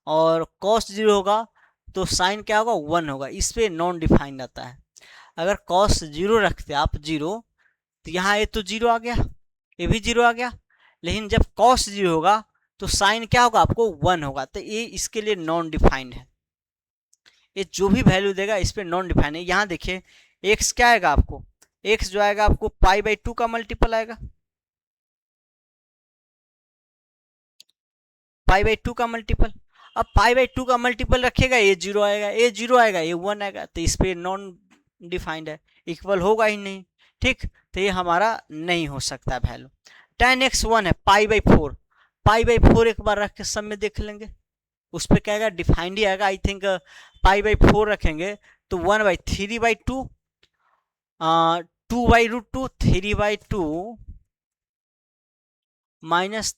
Speaker 1: और cos 0 होगा तो साइन क्या होगा, 1 होगा, इस पे नॉन डिफाइंड आता है। अगर cos 0 रखते आप 0, तो यहाँ ये तो 0 आ गया, ये भी 0 आ गया, लेकिन जब cos 0 होगा तो साइन क्या होगा, आपको 1 होगा, तो ये इसके लिए नॉन डिफाइंड है। ये जो भी वैल्यू देगा इस पे नॉन डिफाइंड है। यहाँ देखिए x क्या आएगा आपको, x जो आएगा आपको π/2 का मल्टीपल आएगा, π/2 का मल्टीपल। अब π/2 का मल्टीपल रखिएगा, ये 0 आएगा, ये 0 आएगा, ये 1 आएगा, तो इस पे नॉन डिफाइंड है, इक्वल होगा ही नहीं। ठीक, तो ये हमारा नहीं हो सकता वैल्यू। tan x 1 है, π/4, π/4 एक बार रख के सब में देख लेंगे, उस पर क्या आएगा, डिफाइंड ही आएगा। आई थिंक π/4 रखेंगे तो 1/3/2, 2/√2, 3/2, माइनस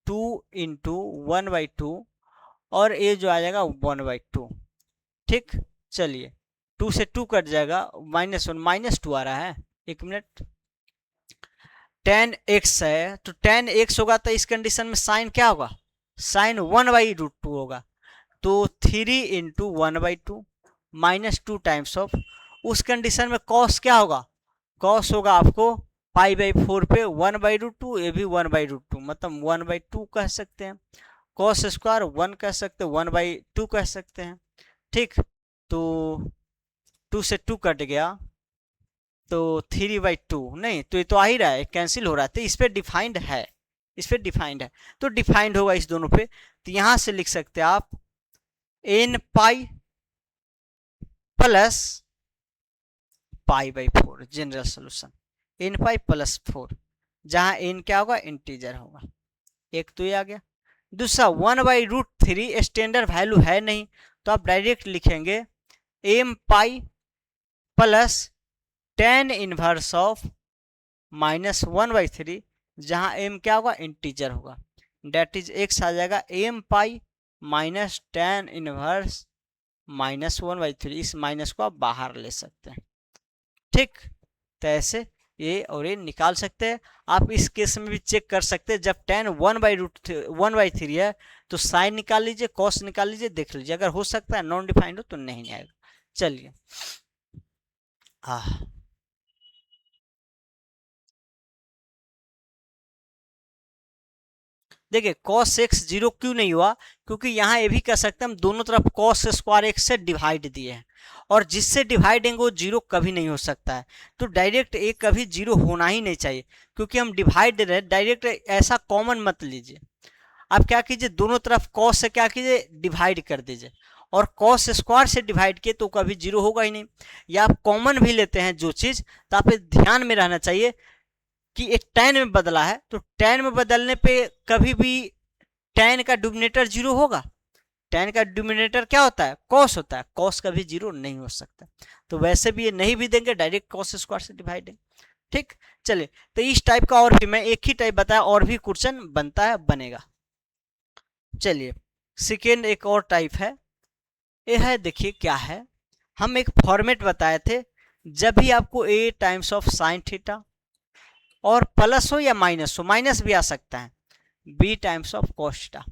Speaker 1: 2 × 1/2 और ये जो आ जाएगा 1/2। ठीक, चलिए 2 से 2 कट जाएगा, -1 -2 आ रहा है, 1 मिनट। tan x है तो tan x होगा तो इस कंडीशन में साइन क्या होगा, साइन 1/√2 होगा। तो 3 × 1/2 -2 टाइम्स ऑफ, उस कंडीशन में cos क्या होगा, cos होगा आपको π/4 पे 1/√2, ये भी 1/√2 मतलब 1/2 कह सकते हैं। cos स्क्वायर 1 कह सकते हैं, 1/2 कह सकते हैं। ठीक, तो 2 से 2 कट गया तो 3/2 नहीं, तो ये तो आ ही रहा है, कैंसिल हो रहा है, तो इस पे डिफाइंड है, इस पे डिफाइंड है, तो डिफाइंड होगा इस दोनों पे। तो यहां से लिख सकते हैं आप n pi plus π/4 general solution, n pi plus 4, जहां n क्या होगा, इंटीजर होगा। एक तो ये आ गया। दूसरा 1/√3 स्टैंडर्ड वैल्यू है नहीं, तो आप डायरेक्ट लिखेंगे m pi plus tan inverse of -1/3, जहां m क्या होगा, इंटीजर होगा, डेट इज x आ जाएगा m pi minus tan inverse -1/3, इस माइनस को आप बाहर ले सकते हैं। ठीक, तो ऐसे ये और ये निकाल सकते हैं। आप इस केस में भी चेक कर सकते हैं, जब tan 1/3 है तो साइन निकाल लीजिए, कॉस निकाल लीजिए, देख लीजिए, अगर हो सकता है नॉन डिफाइंड हो तो नहीं आएगा। चलिए देखिए cos x 0 क्यों नहीं हुआ, क्योंकि यहाँ ये भी कह सकते हैं हम दोनों तरफ cos स्क्वायर x से डिवाइड दिए हैं, और जिससे डिवाइड देंगे वो 0 कभी नहीं हो सकता है, तो डायरेक्ट एक कभी 0 होना ही नहीं चाहिए, क्योंकि हम डिवाइड दे रहे हैं, डायरेक्ट ऐसा कॉमन मत लीजिए। आप क्या कीजिए, दोनों तरफ cos से क्या कीजिए, डिवाइड कर दीजिए, और cos स्क्वायर से डिवाइड किए तो कभी 0 होगा ही नहीं। या आप कॉमन भी लेते हैं जो चीज़, तो आप ध्यान में रहना चाहिए कि एक tan में बदला है, तो tan में बदलने पे कभी भी tan का डिनोमिनेटर 0 होगा, tan का डिनोमिनेटर क्या होता है, cos होता है, cos कभी 0 नहीं हो सकता। तो वैसे भी ये नहीं भी देंगे, डायरेक्ट cos स्क्वायर से डिवाइड देंगे। ठीक, चलिए, तो इस टाइप का और भी मैं एक ही टाइप बताया, और भी क्वेश्चन बनता है, बनेगा। चलिए सेकेंड एक और टाइप है, ये है, देखिए क्या है, हम एक फॉर्मेट बताए थे, जब भी आपको a times of sine theta और प्लस हो या माइनस हो, माइनस भी आ सकता है, b times of cos theta,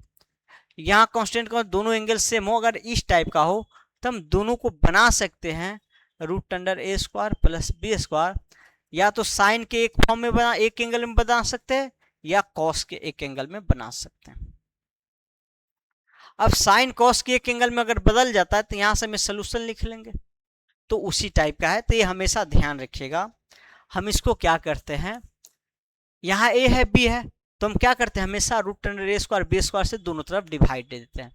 Speaker 1: यहाँ कांस्टेंट का दोनों एंगल सेम हो, अगर इस टाइप का हो तो हम दोनों को बना सकते हैं √a² प्लस b², या तो साइन के एक फॉर्म में बना, एक एंगल में बना सकते हैं, या कॉस के एक एंगल में बना सकते हैं। अब साइन कॉस के एक एंगल में अगर बदल जाता है तो यहां से हमें सोल्यूशन लिख लेंगे, तो उसी टाइप का है, तो ये हमेशा ध्यान रखिएगा। हम इसको क्या करते हैं, यहाँ a है b है, तो हम क्या करते हैं, हमेशा √a² b² से दोनों तरफ डिवाइड दे देते हैं,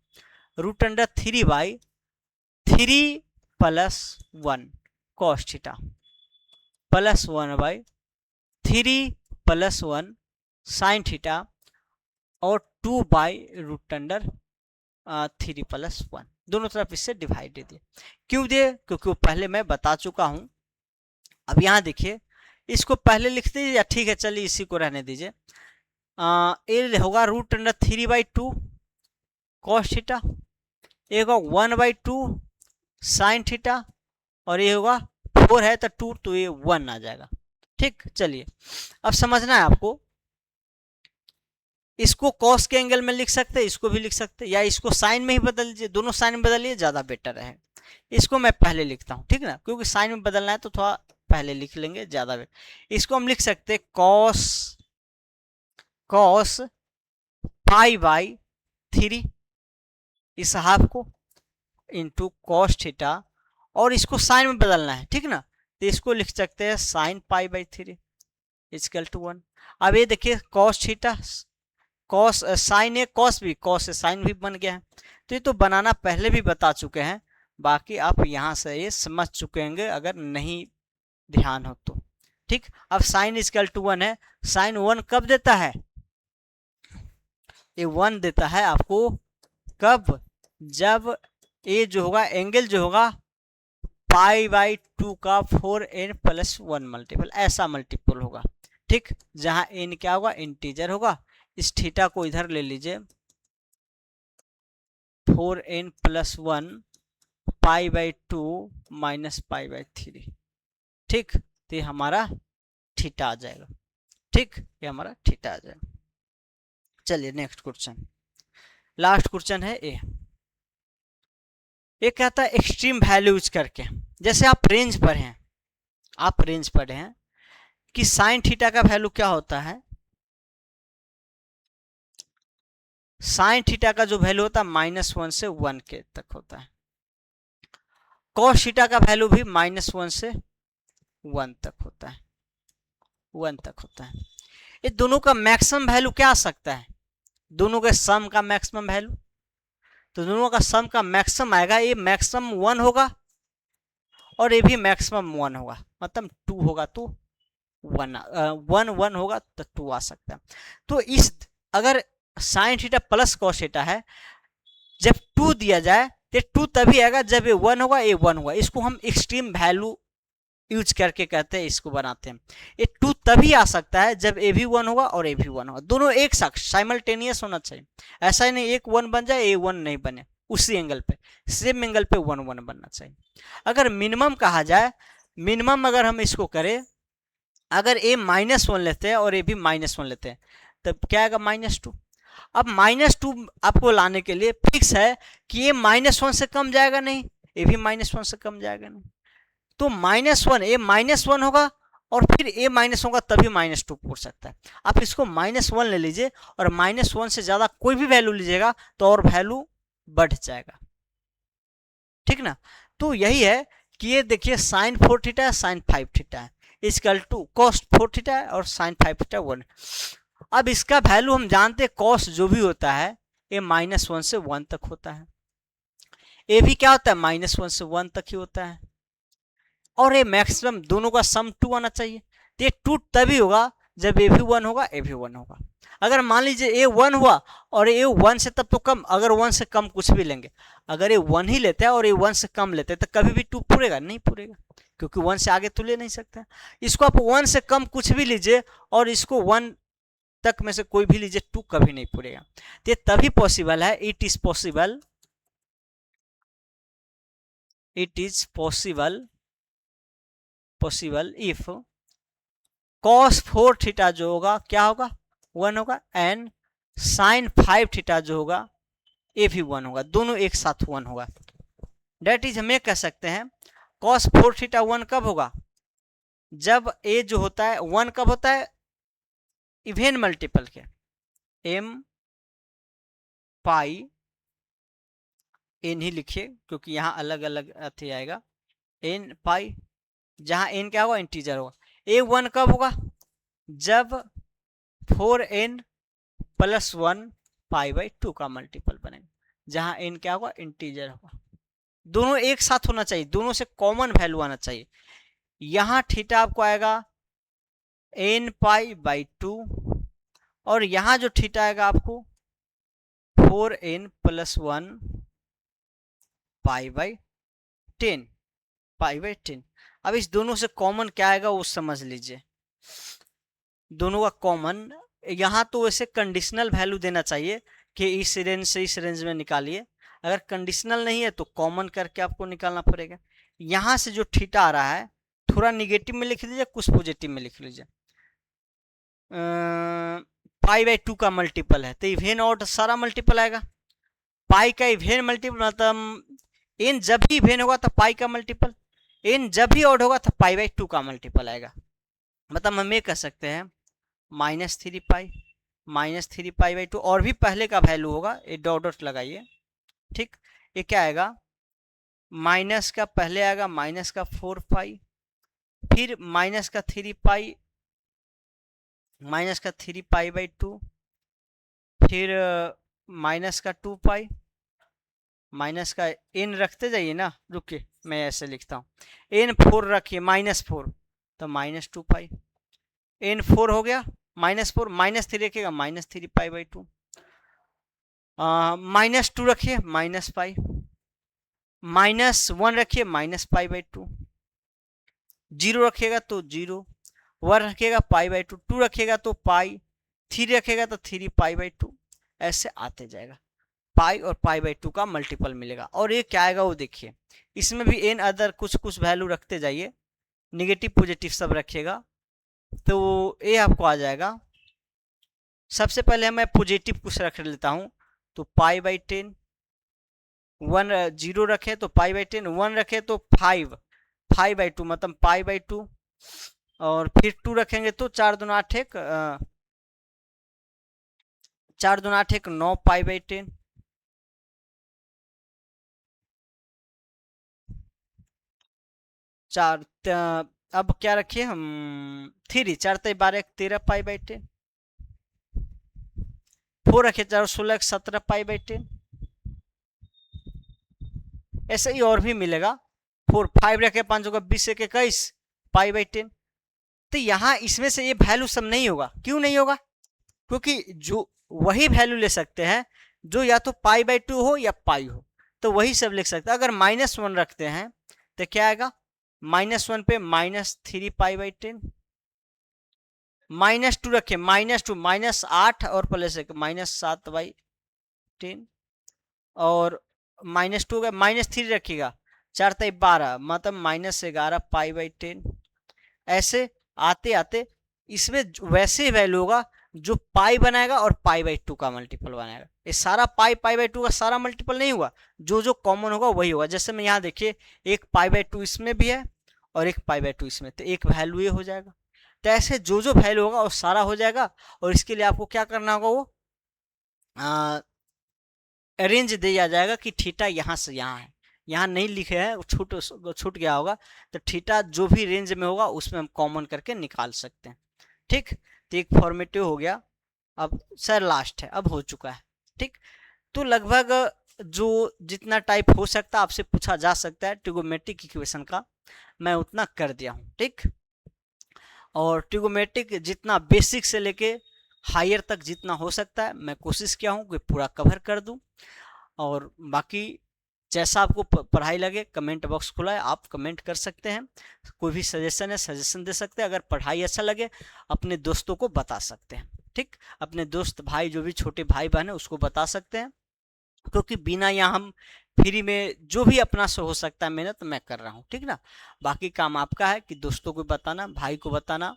Speaker 1: √3/3 plus 1 cos theta plus 1/3 plus 1 sine theta और 2/√3 प्लस 1, दोनों तरफ इससे डिवाइड दे दिए। क्यों दिए, क्योंकि वो पहले मैं बता चुका हूं। अब यहाँ देखिए, इसको पहले लिख दीजिए, या ठीक है चलिए इसी को रहने दीजिए। ये होगा √3/2 cos थीटा, ये होगा 1/2 साइन थीटा, और ये होगा 4 है तो 2, तो ये 1 आ जाएगा। ठीक, चलिए अब समझना है आपको, इसको cos के एंगल में लिख सकते हैं, इसको भी लिख सकते हैं, या इसको साइन में ही बदल लीजिए, दोनों साइन में बदलिए, ज़्यादा बेटर है। इसको मैं पहले लिखता हूँ, ठीक ना, क्योंकि साइन में बदलना है तो थोड़ा पहले लिख लेंगे, ज़्यादा बेटर। इसको हम लिख सकते हैं cos π/3 इस हाफ को इंटू cos थीटा, और इसको साइन में बदलना है, ठीक ना, तो इसको लिख सकते हैं sin π/3 इक्वल टू 1। अब ये देखिए cos थीटा, cos साइन है, cos भी, cos साइन भी बन गया है, तो ये तो बनाना पहले भी बता चुके हैं, बाकी आप यहाँ से ये समझ चुके होंगे अगर नहीं ध्यान हो तो। ठीक, अब साइन इक्वल टू 1 है, साइन 1 कब देता है, ये 1 देता है आपको कब, जब ये जो होगा एंगल जो होगा π/2 का 4n + 1 मल्टीपल, ऐसा मल्टीपल होगा। ठीक, जहां एन क्या होगा, इंटीजर होगा। इस थीटा को इधर ले लीजिए, 4n+1 π/2 माइनस π/3। ठीक, तो ये हमारा थीटा आ जाएगा। ठीक, ये हमारा थीटा आ जाएगा। चलिए नेक्स्ट क्वेश्चन, लास्ट क्वेश्चन है ये कहता है एक्सट्रीम वैल्यू यूज करके, जैसे आप रेंज पर हैं, आप रेंज पर हैं कि साइन थीटा का वैल्यू क्या होता है, साइन थीटा का जो वैल्यू होता है -1 से 1 के तक होता है, कॉस थीटा का वैल्यू भी -1 से 1 तक होता है, 1 तक होता है। ये दोनों का मैक्सिमम वैल्यू क्या आ सकता है, दोनों के सम का मैक्सिमम वैल्यू, तो दोनों का सम का मैक्सिमम आएगा, ये मैक्सिमम 1 होगा और ये भी मैक्सिमम 1 होगा, मतलब 2 होगा तो 1 होगा तो 2 आ सकता है। तो इस अगर sine theta plus cos theta है, जब 2 दिया जाए तो 2 तभी आएगा जब ये 1 होगा, ये 1 होगा, इसको हम एक्सट्रीम वैल्यू यूज करके कहते हैं, इसको बनाते हैं। ये 2 तभी आ सकता है जब ए भी 1 होगा और ए भी 1 होगा, दोनों एक साथ साइमल्टेनियस होना चाहिए, ऐसा ही नहीं एक 1 बन जाए ए 1 नहीं बने, उसी एंगल पे, सेम एंगल पे 1 1 बनना चाहिए। अगर मिनिमम कहा जाए, मिनिमम अगर हम इसको करें, अगर ए -1 लेते हैं और ए भी -1 लेते हैं, तब क्या आएगा, -2। अब -2 आपको लाने के लिए फिक्स है कि ये -1 से कम जाएगा नहीं, ये भी -1 से कम जाएगा नहीं, तो -1 ए -1 होगा और फिर ए माइनस होगा तभी -2 पूछ सकता है। आप इसको -1 ले लीजिए और -1 से ज्यादा कोई भी वैल्यू लीजिएगा तो और वैल्यू बढ़ जाएगा, ठीक ना। तो यही है कि ये देखिए sin 4 थीटा है, sin 5 थीटा है, इक्वल टू cos 4 थीटा है और sin 5 थीटा 1। अब इसका वैल्यू हम जानते हैं, cos जो भी होता है ये -1 से 1 तक होता है, ये भी क्या होता है -1 से 1 तक ही होता है, और ये मैक्सिमम दोनों का सम 2 आना चाहिए। तो ये 2 तभी होगा जब ए भी 1 होगा, ए भी 1 होगा। अगर मान लीजिए ए 1 हुआ और ए 1 से तब तो कम, अगर 1 से कम कुछ भी लेंगे, अगर ये 1 ही लेते हैं और ये 1 से कम लेते हैं तो कभी भी 2 पूरेगा नहीं, पूरेगा, क्योंकि 1 से आगे तो ले नहीं सकते। इसको आप 1 से कम कुछ भी लीजिए और इसको 1 तक में से कोई भी लीजिए, 2 कभी नहीं पूरेगा। तो ये तभी पॉसिबल है, it is possible, it is possible if cos 4 theta जो होगा क्या होगा, 1 होगा, एंड sin 5 थीटा जो होगा ये भी 1 होगा, दोनों एक साथ 1 होगा। डेट इज हम ये कह सकते हैं cos 4 थीटा 1 कब होगा, जब ए जो होता है 1 कब होता है, इवेन मल्टीपल के m पाई n ही लिखिए क्योंकि यहाँ अलग अलग अथी आएगा, n पाई, जहां n क्या होगा, इंटीजर होगा। ए 1 कब होगा, जब 4n + 1 π/2 का मल्टीपल बनेगा, जहां n क्या होगा, इंटीजर होगा। दोनों एक साथ होना चाहिए, दोनों से कॉमन वैल्यू आना चाहिए। यहां थीटा आपको आएगा n π/2 और यहां जो थीटा आएगा आपको 4n + 1 π/10। अब इस दोनों से कॉमन क्या आएगा वो समझ लीजिए, दोनों का कॉमन, यहाँ तो वैसे कंडीशनल वैल्यू देना चाहिए कि इस रेंज से इस रेंज में निकालिए, अगर कंडीशनल नहीं है तो कॉमन करके आपको निकालना पड़ेगा। यहाँ से जो थीटा आ रहा है थोड़ा निगेटिव में लिख लीजिए, कुछ पॉजिटिव में लिख लीजिए, π/2 का मल्टीपल है तो इवेन और सारा मल्टीपल आएगा, पाई का इवेन मल्टीपल, मतलब n जब भी इवेन होगा तो पाई का मल्टीपल, n जब भी ऑड होगा तो π/2 का मल्टीपल आएगा। मतलब हम ये कह सकते हैं -3 पाई, -3 π/2, और भी पहले का वैल्यू होगा, ये डॉट डॉट लगाइए, ठीक। ये क्या आएगा, माइनस का पहले आएगा माइनस का 4 पाई, फिर माइनस का 3 पाई, माइनस का 3 π/2, फिर माइनस का 2 पाई, माइनस का n रखते जाइए ना, रुकिए मैं ऐसे लिखता हूँ, n 4 रखिए, -4 तो -2 पाई, n 4 हो गया, -4, -3 रखिएगा -3 π/2, -2 रखिए -पाई, -1 रखिए -π/2, 0 रखिएगा तो 0, 1 रखिएगा पाई बाई 2, 2 रखिएगा तो पाई, 3 रखेगा तो 3 पाई बाई 2, ऐसे आते जाएगा। पाई और पाई बाई 2 का मल्टीपल मिलेगा। और ये क्या आएगा वो देखिए, इसमें भी एन अदर कुछ कुछ वैल्यू रखते जाइए, निगेटिव पॉजिटिव सब रखिएगा, तो ये आपको आ जाएगा। सबसे पहले मैं पॉजिटिव कुछ रख लेता हूँ, तो पाई बाई 10, 1 0 रखे तो पाई बाई 10, 1 रखे तो 5, 5 बाई 2 मतलब पाई बाई 2, और फिर 2 रखेंगे तो 4 दूना 8 एक 4 दूना 8 एक 9 पाई बाई 10, 4 अब क्या रखिए हम 3, 4 तय 12 एक 13 पाई बाई 10, 4 रखे 4 16 एक 17 पाई बाई 10, ऐसे ही और भी मिलेगा। 4 5 रखे 5 का 20 एक 21 पाई बाई 10। तो यहाँ इसमें से ये वैल्यू सब नहीं होगा। क्यों नहीं होगा? क्योंकि जो वही वैल्यू ले सकते हैं जो या तो पाई बाई 2 हो या पाई हो, तो वही सब लिख सकते हैं। अगर -1 रखते हैं तो क्या आएगा, -1 पे -3 पाई बाई 10, -2 रखे -2 -8 और प्लस एक -7 बाई 10, और -2 का -3 रखिएगा 4 तय 12 मतलब -11 पाई बाई 10। ऐसे आते आते इसमें वैसे वैल्यू होगा जो पाई बनाएगा और पाई बाई 2 का मल्टीपल बनाएगा। ये सारा पाई बाई 2 का सारा मल्टीपल नहीं हुआ, जो जो कॉमन होगा वही होगा। जैसे मैं यहाँ देखिए, एक पाई बाई 2 इसमें भी है और एक पाई बाई 2 इसमें, तो एक वैल्यू ये हो जाएगा। तो ऐसे जो जो वैल्यू होगा वो सारा हो जाएगा। और इसके लिए आपको क्या करना होगा, वो अरेंज दिया जाएगा कि थीटा यहाँ से यहाँ है, यहाँ नहीं लिखे है, छूट गया होगा, तो थीटा जो भी रेंज में होगा उसमें हम कॉमन करके निकाल सकते हैं। ठीक, तो एक फॉर्मेटिव हो गया। अब सर लास्ट है, अब हो चुका है। ठीक, तो लगभग जो जितना टाइप हो सकता है आपसे पूछा जा सकता है ट्रिगोमेट्रिक इक्वेशन का, मैं उतना कर दिया हूँ। ठीक, और ट्रिगोमेट्रिक जितना बेसिक से लेके हायर तक जितना हो सकता है मैं कोशिश किया हूँ कि पूरा कवर कर दूँ। और बाकी जैसा आपको पढ़ाई लगे, कमेंट बॉक्स खुला है, आप कमेंट कर सकते हैं। कोई भी सजेशन है सजेशन दे सकते हैं। अगर पढ़ाई अच्छा लगे अपने दोस्तों को बता सकते हैं। ठीक, अपने दोस्त भाई जो भी छोटे भाई बहन है उसको बता सकते हैं, क्योंकि बिना यहाँ हम फ्री में जो भी अपना से हो सकता है मेहनत मैं कर रहा हूँ। ठीक ना, बाकी काम आपका है कि दोस्तों को बताना, भाई को बताना।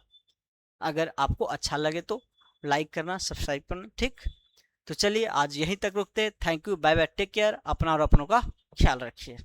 Speaker 1: अगर आपको अच्छा लगे तो लाइक करना, सब्सक्राइब करना। ठीक, तो चलिए आज यहीं तक रुकते हैं। Thank you, bye bye, take care, अपना और अपनों का ख्याल रखिए।